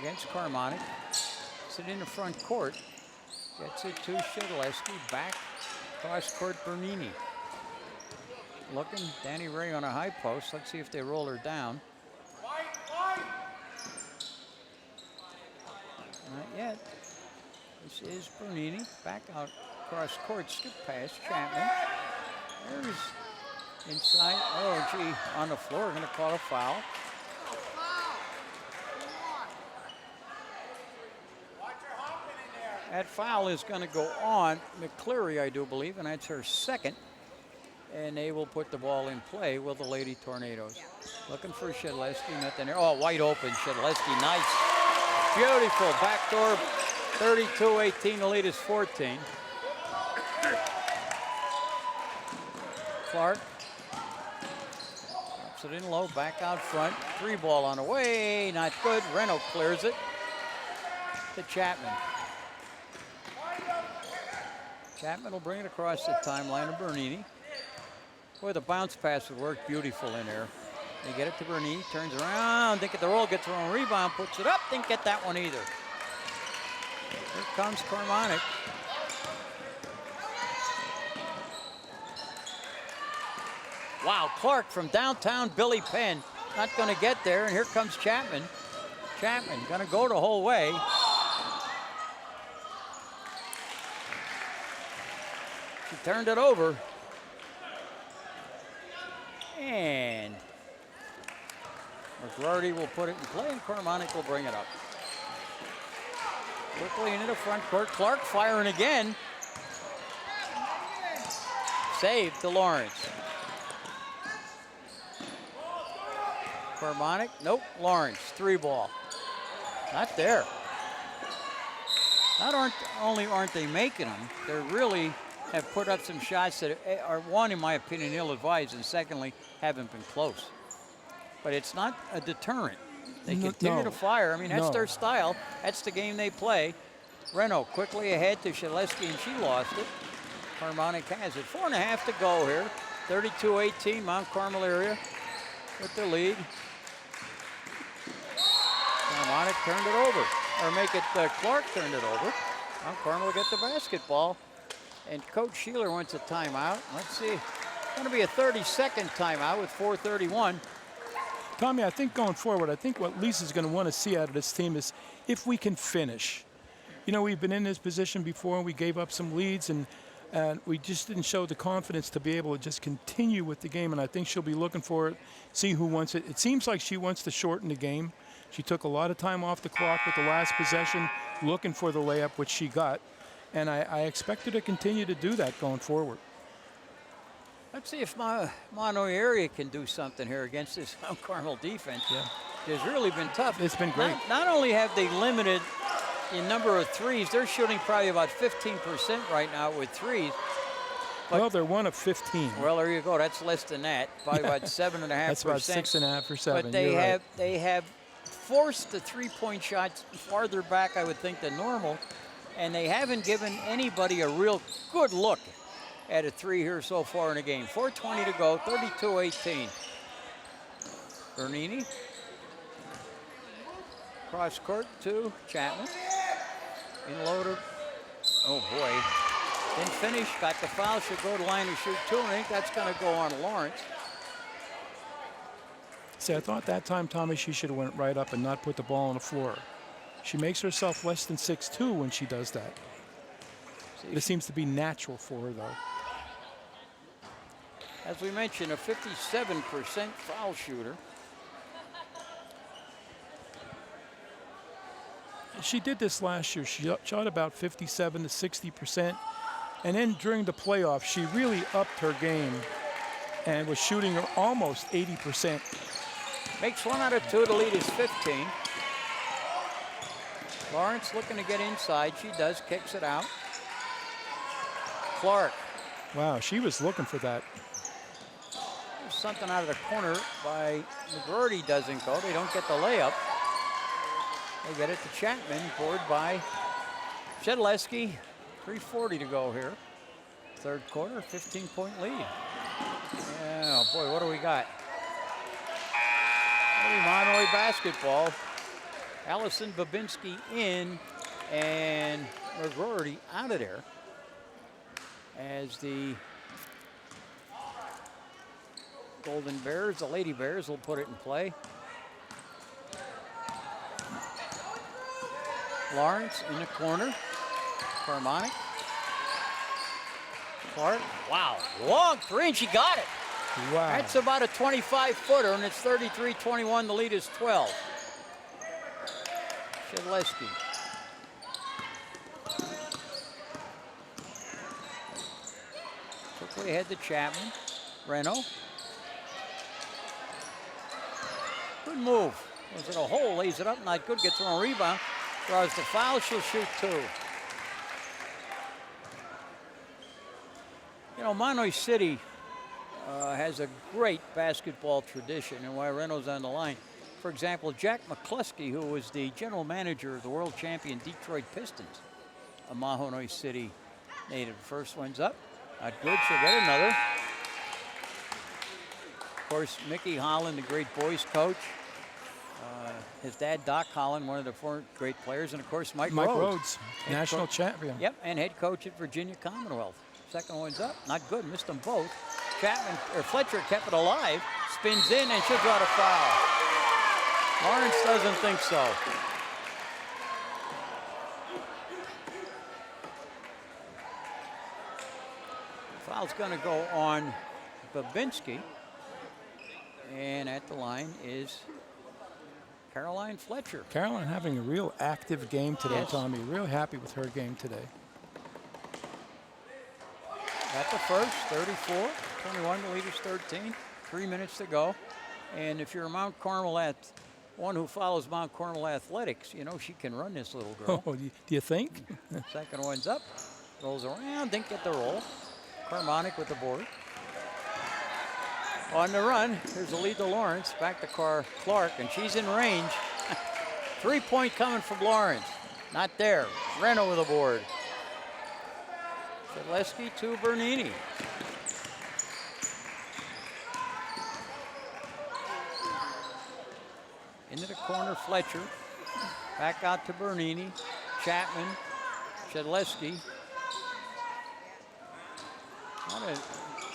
against Carmonic. Sit in the front court. Gets it to Shedleski. Back cross court Bernini. Looking, Danny Ray on a high post. Let's see if they roll her down. Not yet. This is Bernini. Back out cross court. Skip past Chapman. There's inside. Oh, gee, on the floor. Going to call a foul. That foul is going to go on McCleary, I do believe, and that's her second. And they will put the ball in play with the Lady Tornadoes. Looking for Shedleski, nothing there. Oh, wide open, Shedleski, nice. Beautiful backdoor, 32-18, the lead is 14. Clark drops it in low, back out front. 3-ball on the way, not good. Reno clears it to Chapman. Chapman will bring it across the timeline to Bernini. Boy, the bounce pass would work beautiful in there. They get it to Bernini, turns around, didn't get the roll, gets her own rebound, puts it up, didn't get that one either. Here comes Carmonic. Wow, Clark from downtown Billy Penn not going to get there, and here comes Chapman. Chapman going to go the whole way. She turned it over. And McGroarty will put it in play, and Carmonic will bring it up. Quickly into the front court. Clark firing again. Save to Lawrence. Carmonic, nope, Lawrence, 3-ball. Not there. Not only aren't they making them, they really have put up some shots that are, one, in my opinion, ill-advised, and secondly, haven't been close. But it's not a deterrent. They continue to fire. I mean, that's their style. That's the game they play. Reno quickly ahead to Shaleski, and she lost it. Harmonic has it. 4.5 to go here. 32-18, Mount Carmel area with the lead. Harmonic turned it over. Or make it, Clark turned it over. Mount Carmel will get the basketball. And Coach Sheeler wants a timeout. Let's see. It's going to be a 30-second timeout with 4:31. Tommy, I think going forward, I think what Lisa's going to want to see out of this team is if we can finish. You know, we've been in this position before, and we gave up some leads, and we just didn't show the confidence to be able to just continue with the game, and I think she'll be looking for it, see who wants it. It seems like she wants to shorten the game. She took a lot of time off the clock with the last possession, looking for the layup, which she got, and I expect her to continue to do that going forward. Let's see if Mahanoy area can do something here against this Mount Carmel defense. Yeah. It's really been tough. It's been great. Not only have they limited the number of threes, they're shooting probably about 15% right now with threes. Well, they're 1 of 15. Well, there you go. That's less than that. Probably about 7.5%. That's about 6.5 or 7. But they have forced the three-point shots farther back, I would think, than normal, and they haven't given anybody a real good look at a three here so far in the game. 4:20 to go, 32-18. Bernini. Cross court to Chapman. Inloaded. Oh boy. Didn't finish, got the foul, should go to line to shoot 2, and I think that's going to go on Lawrence. See, I thought that time, Tommy, she should have went right up and not put the ball on the floor. She makes herself less than 6'2" when she does that. It seems to be natural for her, though. As we mentioned, a 57% foul shooter. She did this last year. She shot about 57 to 60%. And then during the playoffs, she really upped her game and was shooting almost 80%. Makes 1 out of 2. The lead is 15. Lawrence looking to get inside. She does, kicks it out. Clark. Wow, she was looking for that. There's something out of the corner by McGroarty, doesn't go. They don't get the layup. They get it to Chapman, board by Shedleski. 3:40 to go here. Third quarter, 15-point lead. Yeah, boy, what do we got? Mahanoy basketball. Allison Babinski in, and McGroarty out of there as the Golden Bears, the Lady Bears, will put it in play. Lawrence in the corner. Harmonic. Clark. Wow. Long three, and she got it. Wow. That's about a 25-footer, and it's 33-21. The lead is 12. Shedleski. Quickly ahead to Chapman. Reno. Good move. Was it a hole? Lays it up. Not good. Gets on a rebound. Draws the foul. She'll shoot 2. You know, Mahanoy City has a great basketball tradition, and why Reno's on the line. For example, Jack McCluskey, who was the general manager of the world champion Detroit Pistons, a Mahanoy City native. First one's up. Not good. She'll get another. Of course, Mickey Holland, the great boys coach. His dad, Doc Holland, one of the 4 great players. And, of course, Mike Rhodes. National champion. Yep, and head coach at Virginia Commonwealth. Second one's up. Not good. Missed them both. Chapman, or Fletcher kept it alive. spins in, and she'll draw the foul. Lawrence doesn't think so. Foul's going to go on Babinski. And at the line is Caroline Fletcher. Caroline having a real active game today, Yes. Tommy. Real happy with her game today. Got the first, 34-21, the lead is 13. 3 minutes to go. And if you're Mount Carmel one who follows Mount Carmel Athletics, you know she can run this little girl. Oh, do you think? Second one's up, rolls around, didn't get the roll. Harmonic with the board. On the run, here's the lead to Lawrence. Back to Clark, and she's in range. 3-point coming from Lawrence. Not there. Reno with the board. Shedleski to Bernini. Into the corner, Fletcher. Back out to Bernini. Chapman. Shedleski.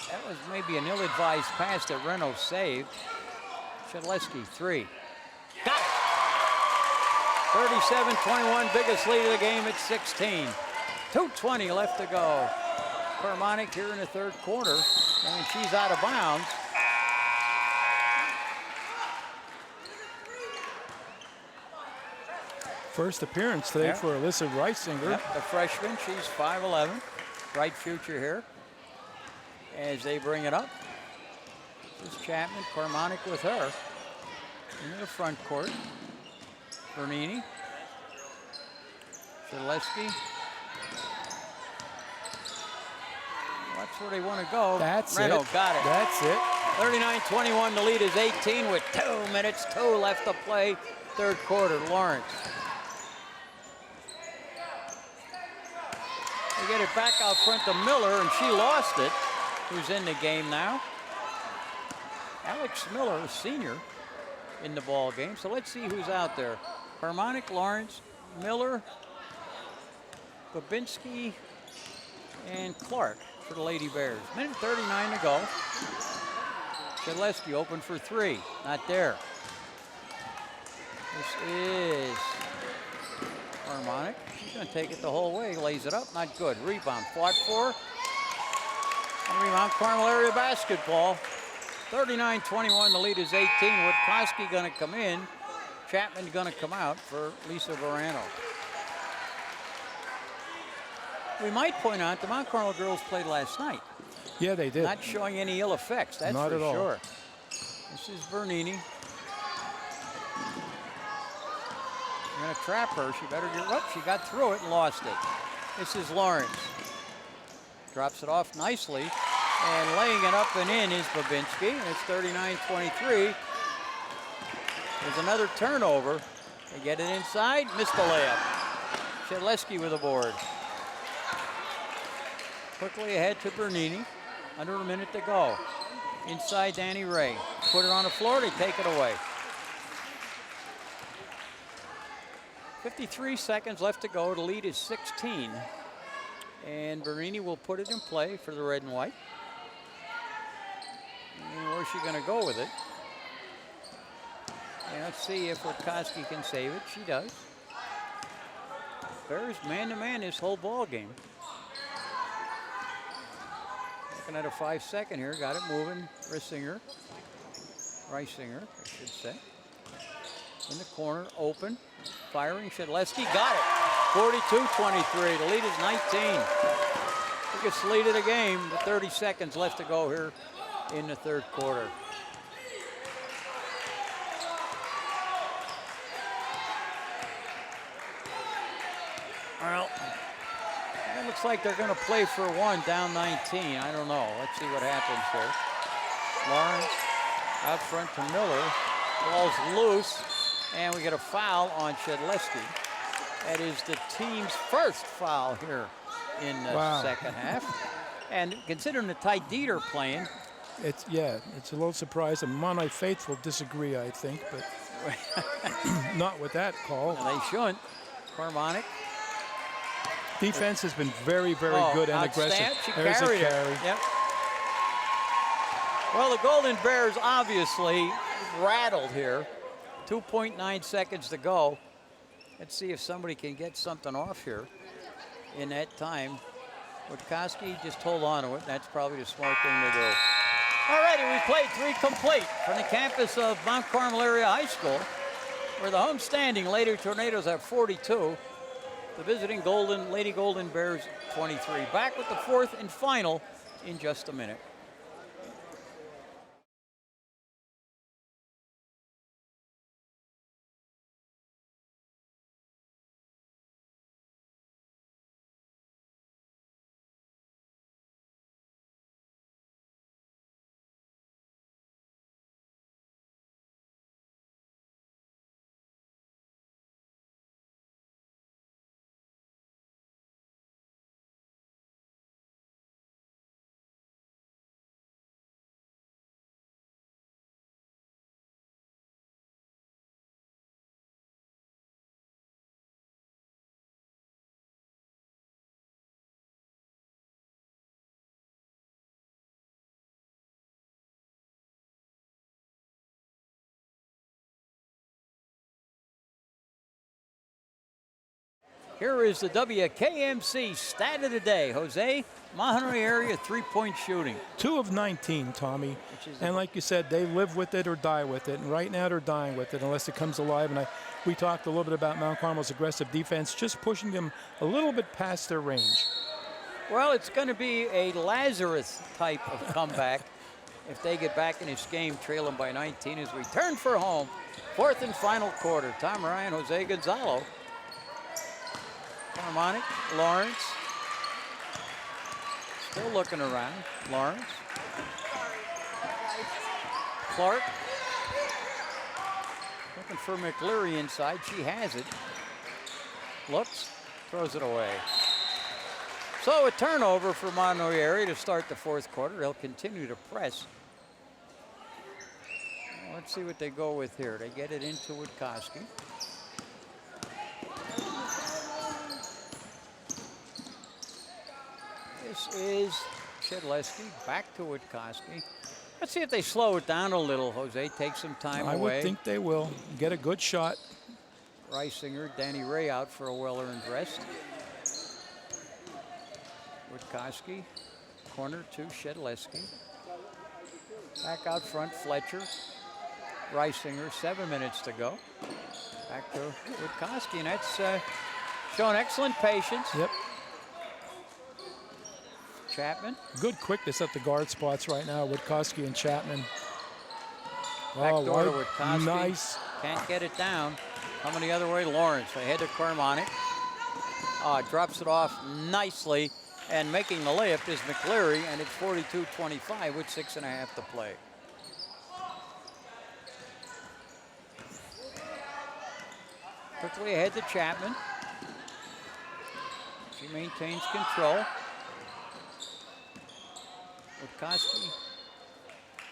That was maybe an ill-advised pass that Reno saved. Shedleski, 3. Got it! 37-21, biggest lead of the game at 16. 2:20 left to go. Harmonic here in the third quarter, and she's out of bounds. First appearance today for Alyssa Reisinger. Yep, the freshman, she's 5'11". Bright future here. As they bring it up, this is Chapman, Harmonic with her. Into the front court. Bernini. Shedleski. That's where they want to go. That's Reno it. got it. That's it. 39-21, the lead is 18 with 2 minutes, 2 left to play. Third quarter, Lawrence. They get it back out front to Miller, and she lost it. Who's in the game now? Alex Miller, senior, in the ball game. So let's see who's out there. Harmonic, Lawrence, Miller, Babinski, and Clark for the Lady Bears. Minute 39 to go. Shedleski open for 3. Not there. This is Harmonic. She's going to take it the whole way. Lays it up. Not good. Rebound. Fought for. Mount Carmel area basketball. 39-21. The lead is 18. Witkowski going to come in. Chapman going to come out for Lisa Verano. We might point out the Mount Carmel girls played last night. Yeah, they did. Not showing any ill effects, that's Not for at all. sure. This is Bernini. You're going to trap her. She better get up. She got through it and lost it. This is Lawrence. Drops it off nicely. And laying it up and in is Babinski. And it's 39-23. There's another turnover. They get it inside. Missed the layup. Shedleski with the board. Quickly ahead to Bernini. Under a minute to go. Inside Danny Ray. Put it on the floor. They take it away. 53 seconds left to go. The lead is 16. And Bernini will put it in play for the red and white. And where's she going to go with it? And let's see if Witkowski can save it. She does. Bears man-to-man this whole ball game. Looking at a 5-second here. Got it moving. Reisinger, I should say. In the corner, open. Firing, Shedleski got it. 42-23, the lead is 19. Biggest lead of the game, with 30 seconds left to go here in the third quarter. Well, it looks like they're going to play for one, down 19. I don't know. Let's see what happens here. Lawrence out front to Miller. Ball's loose, and we get a foul on Shedleski. That is the team's first foul here in the second half. And considering the tight D are playing. It's a little surprised. The Mahanoy faithful disagree, I think, but not with that call. No, they shouldn't. Harmonic. Defense has been very, very good and aggressive. She There's carried a carry. it. Yep. Well, the Golden Bears obviously rattled here. 2.9 seconds to go. Let's see if somebody can get something off here in that time. Witkowski, just hold on to it. That's probably the smart thing to do. All righty, we played 3 complete from the campus of Mount Carmel Area High School, where the home-standing Lady Tornadoes have 42. The visiting Lady Golden Bears 23. Back with the 4th and final in just a minute. Here is the WKMC stat of the day. Jose, Mahanoy area 3-point shooting. 2 of 19, Tommy. And like you said, they live with it or die with it. And right now they're dying with it unless it comes alive. And we talked a little bit about Mount Carmel's aggressive defense, just pushing them a little bit past their range. Well, it's going to be a Lazarus type of comeback if they get back in this game, trailing by 19 as we turn for home. 4th and final quarter. Tom Ryan, Jose Gonzalo. Harmonic, Lawrence. Still looking around. Lawrence. Clark. Looking for McLeary inside. She has it. Looks, throws it away. So a turnover for Mahanoy area to start the 4th quarter. They'll continue to press. Well, let's see what they go with here. They get it into Witkowski. This is Shedleski, back to Witkowski. Let's see if they slow it down a little, Jose. Take some time away. I would think they will. Get a good shot. Reisinger, Danny Ray out for a well-earned rest. Witkowski, corner to Shedleski. Back out front, Fletcher. Reisinger, 7 minutes to go. Back to Witkowski, and that's showing excellent patience. Yep. Chapman. Good quickness at the guard spots right now, Witkowski and Chapman. Backdoor to Witkowski. Nice. Can't get it down. Coming the other way, Lawrence. Ahead to Carmonic. Drops it off nicely. And making the layup is McLeary, and it's 42-25 with 6.5 to play. Quickly ahead to Chapman. She maintains control. Witkowski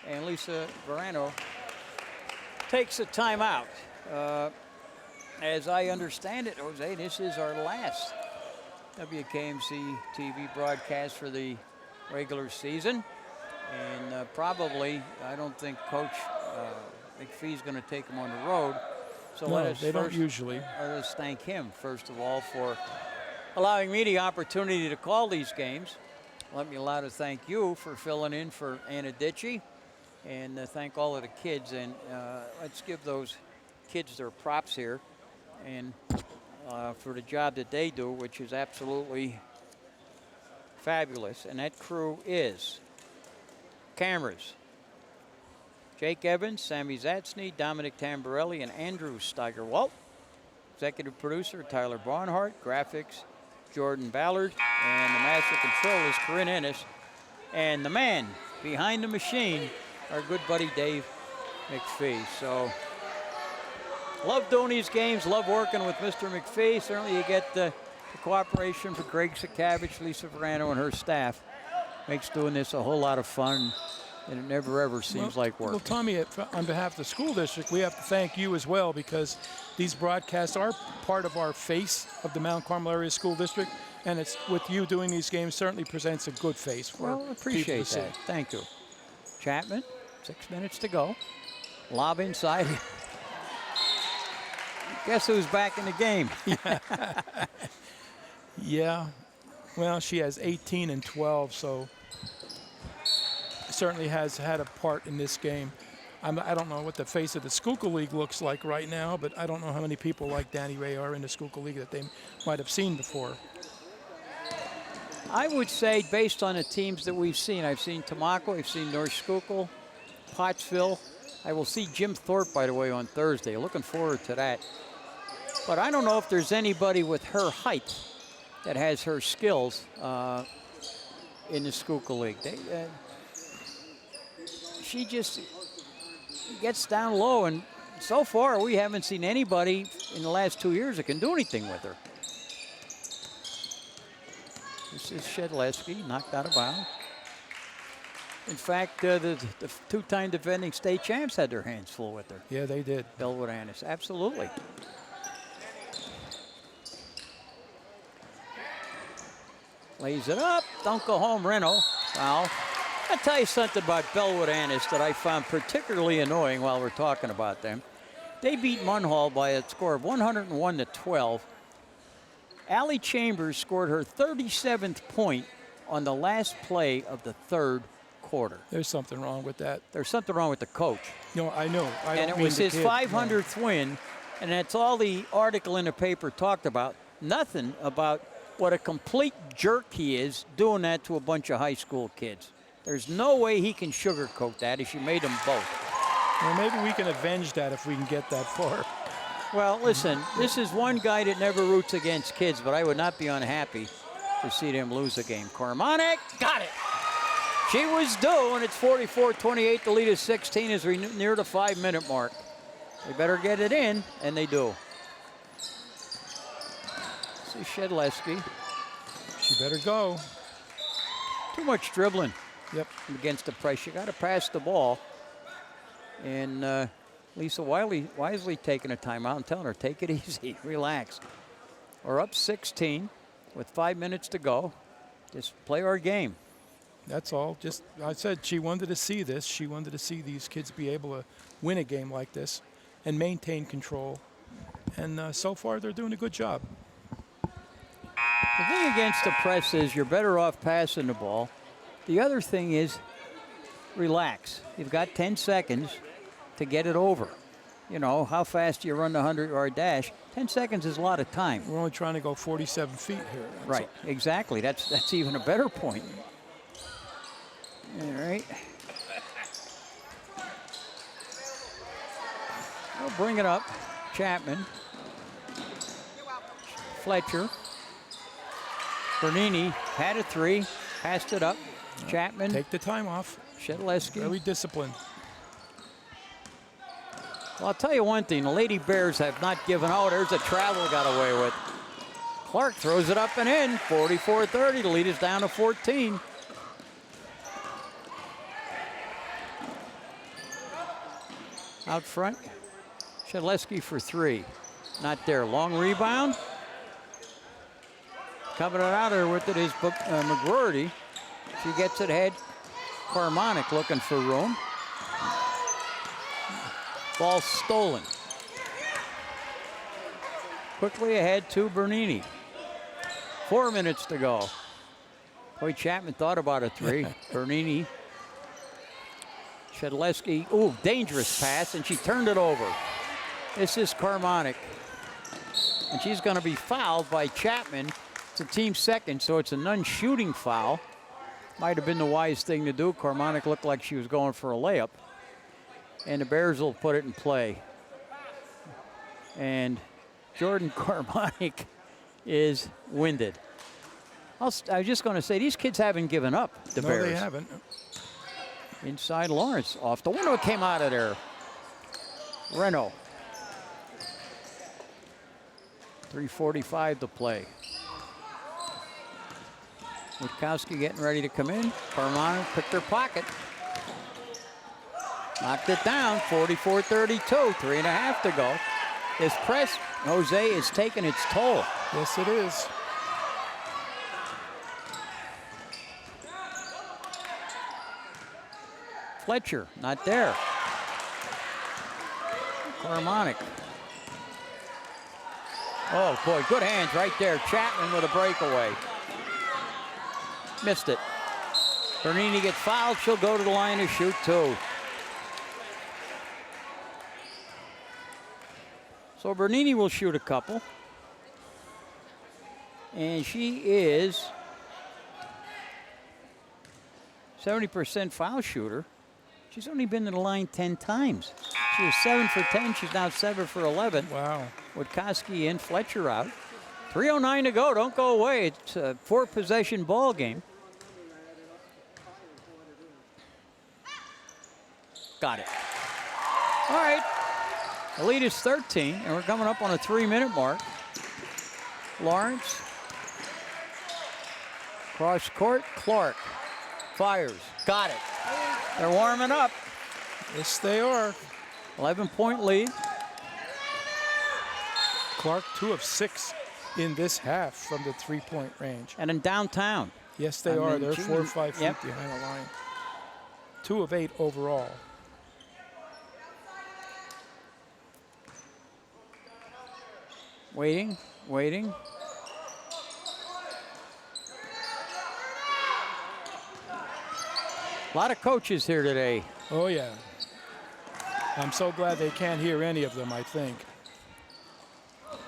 and Lisa Verano takes a timeout. As I understand it, Jose, this is our last WKMC TV broadcast for the regular season. And probably, I don't think Coach McPhee's going to take them on the road. So no, they don't usually. Let us thank him, first of all, for allowing me the opportunity to call these games. Let me allow to thank you for filling in for Anna Ditchy, and thank all of the kids. And let's give those kids their props here, and for the job that they do, which is absolutely fabulous. And that crew is cameras: Jake Evans, Sammy Zatsny, Dominic Tamborelli, and Andrew Steigerwalt. Executive producer Tyler Barnhart. Graphics Jordan Ballard, and the master control is Corinne Ennis. And the man behind the machine, our good buddy Dave McPhee. So, love doing these games, love working with Mr. McPhee. Certainly you get the cooperation for Greg Sakavich, Lisa Verano, and her staff. Makes doing this a whole lot of fun, and it never ever seems like work. Well, Tommy, on behalf of the school district, we have to thank you as well, because these broadcasts are part of our face of the Mount Carmel Area School District, and it's with you doing these games certainly presents a good face for well, appreciate people to that. see. Thank you. Chapman, 6 minutes to go. Lob inside. Guess who's back in the game? Yeah. Well, she has 18 and 12, so certainly has had a part in this game. I don't know what the face of the Schuylkill League looks like right now, but I don't know how many people like Danny Ray are in the Schuylkill League that they might have seen before. I would say, based on the teams that we've seen, I've seen Tamako, I've seen North Schuylkill, Pottsville. I will see Jim Thorpe, by the way, on Thursday. Looking forward to that. But I don't know if there's anybody with her height that has her skills in the Schuylkill League. She just gets down low, and so far we haven't seen anybody in the last 2 years that can do anything with her. This is Shedleski, knocked out of bounds. In fact, the two-time defending state champs had their hands full with her. Yeah, they did. Bellwood Annis, absolutely. Lays it up, don't go home, Reno. Foul. I'll tell you something about Bellwood Annis that I found particularly annoying while we're talking about them. They beat Munhall by a score of 101-12. Allie Chambers scored her 37th point on the last play of the third quarter. There's something wrong with that. There's something wrong with the coach. No, I know. And it was his 500th win, and that's all the article in the paper talked about. Nothing about what a complete jerk he is doing that to a bunch of high school kids. There's no way he can sugarcoat that if you made them both. Well, maybe we can avenge that if we can get that far. Well, listen, this is one guy that never roots against kids, but I would not be unhappy to see them lose a game. Cormonic got it. She was due, and it's 44-28. The lead is 16 as we near the 5-minute mark. They better get it in, and they do. See Shedleski. She better go. Too much dribbling. Yep. Against the press. You got to pass the ball. And Lisa wisely taking a timeout and telling her, take it easy, relax. We're up 16 with 5 minutes to go. Just play our game. That's all. Just, I said she wanted to see this. She wanted to see these kids be able to win a game like this and maintain control. And so far, they're doing a good job. The thing against the press is you're better off passing the ball. The other thing is relax. You've got 10 seconds to get it over. You know, how fast do you run the 100-yard dash? 10 seconds is a lot of time. We're only trying to go 47 feet here. Right, exactly. That's even a better point. All right. We'll bring it up. Chapman. Fletcher. Bernini had a three, passed it up. Chapman. Take the time off. Shedleski. Very disciplined. Well, I'll tell you one thing. The Lady Bears have not given out. There's a travel got away with. Clark throws it up and in. 44-30. The lead is down to 14. Out front. Shedleski for three. Not there. Long rebound. Coming out of there with it is McGroarty. She gets it ahead. Carmonic looking for room. Ball stolen. Quickly ahead to Bernini. 4 minutes to go. Boy, Chapman thought about a three. Bernini. Shedleski. Ooh, dangerous pass, and she turned it over. This is Carmonic. And she's going to be fouled by Chapman. It's a team second, so it's a non-shooting foul. Might have been the wise thing to do. Carmonic looked like she was going for a layup. And the Bears will put it in play. And Jordan Carmonic is winded. I was just going to say, these kids haven't given up, the Bears. No, they haven't. Inside Lawrence, off the window, came out of there. Reno. 3:45 to play. Witkowski getting ready to come in. Carmonic picked her pocket. Knocked it down, 44-32, 3.5 to go. This press, Jose, is taking its toll. Yes, it is. Fletcher, not there. Carmonic. Oh, boy, good hands right there. Chapman with a breakaway. Missed it. Bernini gets fouled. She'll go to the line to shoot 2. So Bernini will shoot a couple. And she is 70% foul shooter. She's only been to the line 10 times. She was 7 for 10. She's now 7 for 11. Wow. With Koski in, Fletcher out. 3:09 to go. Don't go away. It's a 4-possession ball game. Got it. All right. The lead is 13, and we're coming up on a 3-minute mark. Lawrence. Cross court. Clark fires. Got it. They're warming up. Yes, they are. 11-point lead. Clark 2 of 6 in this half from the 3-point range. And in downtown. Yes, they are. They're 4 or 5 feet behind the line. 2 of 8 overall. Waiting, waiting. A lot of coaches here today. Oh, yeah. I'm so glad they can't hear any of them, I think.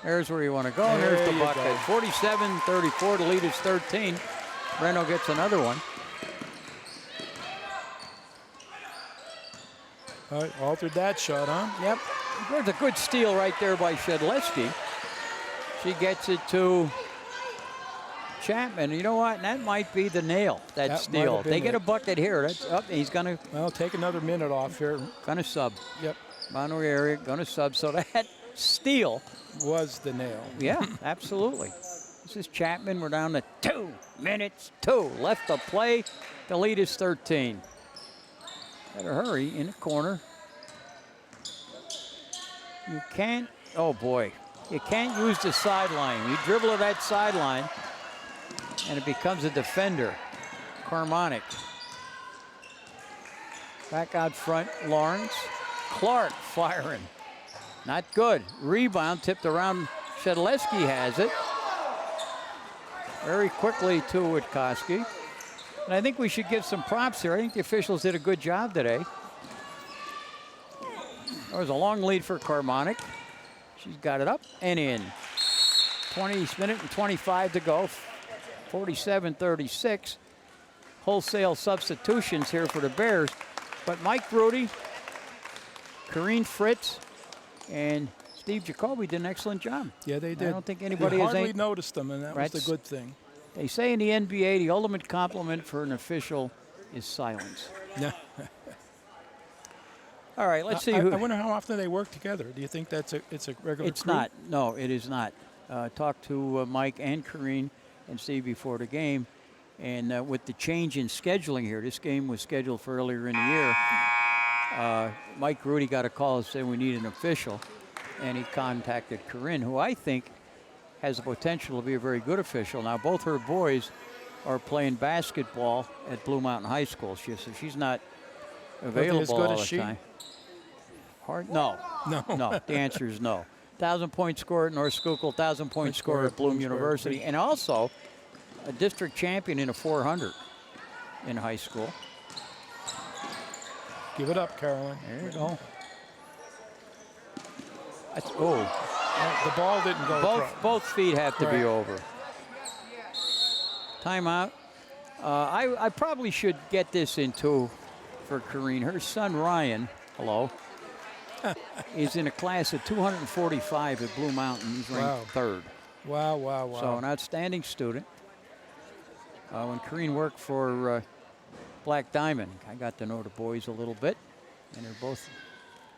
There's where you want to go, and there's the There you bucket. go. 47-34, the lead is 13. Breno gets another one. All right, altered that shot, huh? Yep. There's a good steal right there by Shedleski. She gets it to Chapman. You know what? And that might be the nail, that That steal. might have been They get it. a bucket here. That's up. He's going to Well, take another minute off here. sub. Yep, Mahanoy area going to sub. So that steal. was the nail. Yeah, absolutely. This is Chapman. We're down to 2 minutes. 2 left to play. The lead is 13. Better hurry in the corner. You can't. Oh boy, you can't use the sideline. You dribble to that sideline, and it becomes a defender. Carmonic. Back out front, Lawrence. Clark firing. Not good. Rebound tipped around. Shedleski has it. Very quickly to Witkowski. And I think we should give some props here. I think the officials did a good job today. There was a long lead for Carmonic. She's got it up and in. 20 minute and 25 to go. 47-36. Wholesale substitutions here for the Bears. But Mike Rudy, Corrine Fritz, and Steve Jacoby did an excellent job. Yeah, they did. I don't think anybody you has hardly any. noticed them, and that was the good thing. They say in the NBA, the ultimate compliment for an official is silence. Yeah. All right, let's see I who. wonder how often they work together. Do you think it's a regular It's crew? not. No, it is not. Talked to Mike and Corrine and Steve before the game, and with the change in scheduling here, this game was scheduled for earlier in the year. Mike Rudy got a call saying we need an official, and he contacted Corrine, who I think has the potential to be a very good official. Now, both her boys are playing basketball at Blue Mountain High School. So she's not available as good all as the she? time. No. No. The answer is no. 1,000-point scorer at North Schuylkill, 1,000-point scorer at Bloom University, and also a district champion in a 400 in high school. Give it up, Carolyn. There you go. The ball didn't go. Both feet have to be Right. over. Timeout. I probably should get this into for Corrine. Her son Ryan, hello, is in a class of 245 at Blue Mountain. He's ranked third. Wow. So an outstanding student. When Corrine worked for Black Diamond, I got to know the boys a little bit, and they're both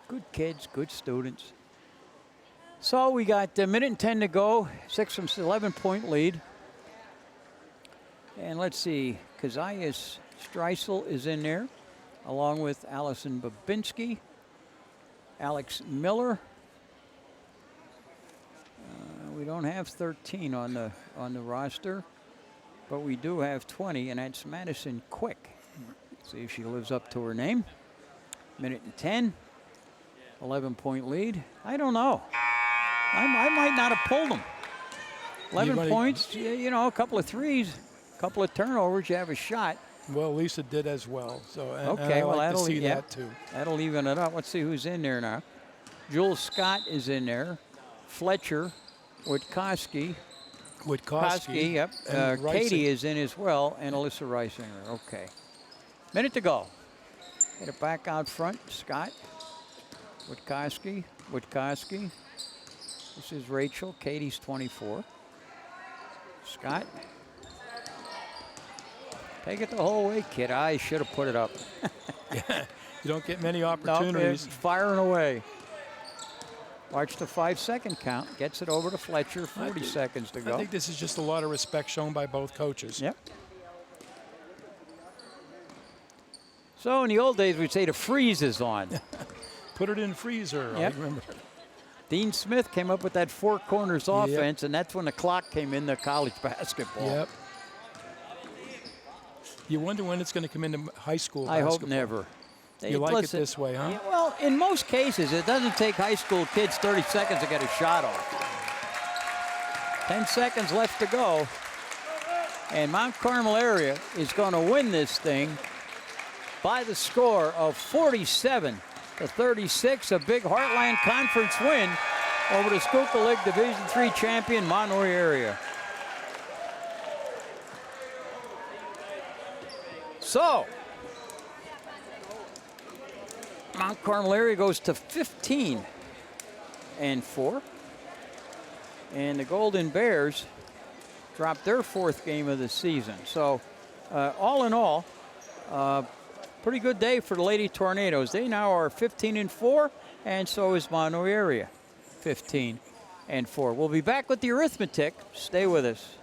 good kids, good students. So we got a minute and 10 to go, 11-point lead. And let's see, Keziah Streisel is in there, along with Allison Babinski, Alex Miller. We don't have 13 on the roster, but we do have 20, and that's Madison Quick. See if she lives up to her name. Minute and 10. 11-point lead. I don't know. I might not have pulled them. 11 points, you know, a couple of threes, a couple of turnovers, you have a shot. Well, Lisa did as well. So Okay, I well, like to that'll see that too. That'll even it up. Let's see who's in there now. Jules Scott is in there. Fletcher, Witkowski. Yep. Katie is in as well, and Alyssa Reisinger. Okay. Minute to go. Get it back out front. Scott. Witkowski. This is Rachel. Katie's 24. Scott. Take it the whole way, kid. I should have put it up. Yeah, you don't get many opportunities. Nope, firing away. Watch the 5-second count. Gets it over to Fletcher. 40 seconds to go. I think this is just a lot of respect shown by both coaches. Yep. So in the old days, we'd say the freeze is on. Put it in freezer, Yep. I remember. Dean Smith came up with that four corners offense, and that's when the clock came in the college basketball. Yep. You wonder when it's going to come into high school I basketball. hope never. You like it this way, huh? Yeah, well, in most cases, it doesn't take high school kids 30 seconds to get a shot off. 10 seconds left to go. And Mount Carmel area is going to win this thing by the score of 47-36, a big Heartland Conference win over the Schuylkill League Division III champion Mahanoy area. So, Mount Carmel area goes to 15-4. And the Golden Bears dropped their fourth game of the season. So, all in all, pretty good day for the Lady Tornadoes. They now are 15-4, and so is Mahanoy area, 15-4. We'll be back with the arithmetic. Stay with us.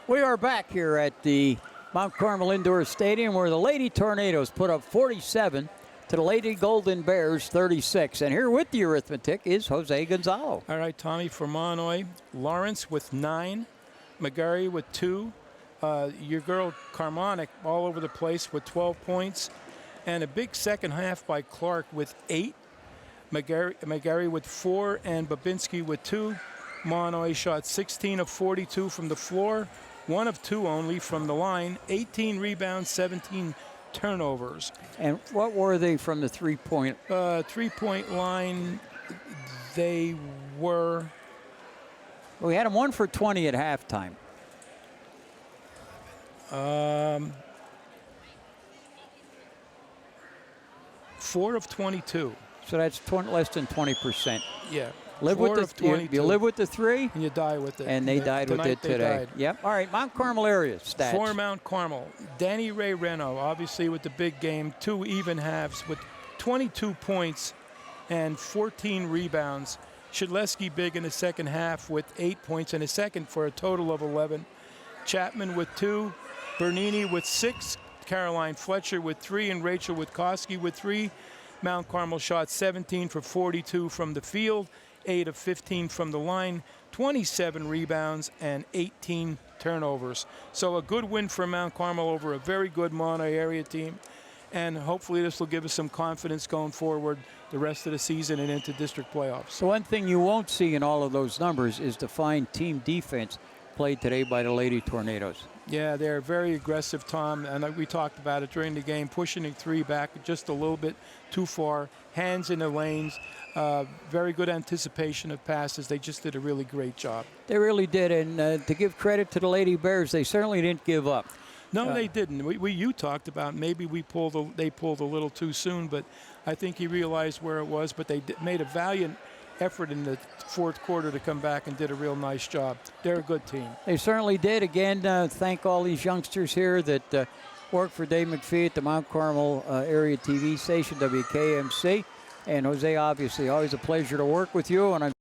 We are back here at the Mount Carmel Indoor Stadium where the Lady Tornadoes put up 47 to the Lady Golden Bears 36. And here with the arithmetic is Jose Gonzalo. All right, Tommy, for Mahanoy, Lawrence with 9, McGarry with 2, your girl Carmel all over the place with 12 points, and a big second half by Clark with 8, McGarry with 4, and Babinski with 2. Mahanoy shot 16 of 42 from the floor, 1 of 2 only from the line, 18 rebounds, 17 turnovers. And what were they from the three-point? Three-point line, they were... We had them 1 for 20 at halftime. 4 of 22. So that's less than 20%. Yeah. Live with the, you live with the 3, and you die with it. And they died with it today. Yep. All right, Mount Carmel area stats. For Mount Carmel, Danny Ray Reno, obviously with the big game, 2 even halves with 22 points and 14 rebounds. Shedleski big in the second half with 8 points in a second for a total of 11. Chapman with 2, Bernini with 6, Caroline Fletcher with 3, and Rachel Witkowski with 3. Mount Carmel shot 17 for 42 from the field, 8 of 15 from the line, 27 rebounds, and 18 turnovers. So a good win for Mount Carmel over a very good Mahanoy area team. And hopefully this will give us some confidence going forward the rest of the season and into district playoffs. So one thing you won't see in all of those numbers is the fine team defense played today by the Lady Tornadoes. Yeah, they're very aggressive, Tom, and we talked about it during the game, pushing the 3 back just a little bit too far, hands in the lanes, very good anticipation of passes. They just did a really great job. They really did, and to give credit to the Lady Bears, they certainly didn't give up. No, they didn't. You talked about maybe they pulled a little too soon, but I think he realized where it was, but they made a valiant effort in the fourth quarter to come back and did a real nice job. They're a good team. They certainly did. Again, thank all these youngsters here that work for Dave McPhee at the Mount Carmel area TV station, WKMC. And Jose, obviously, always a pleasure to work with you. And I'm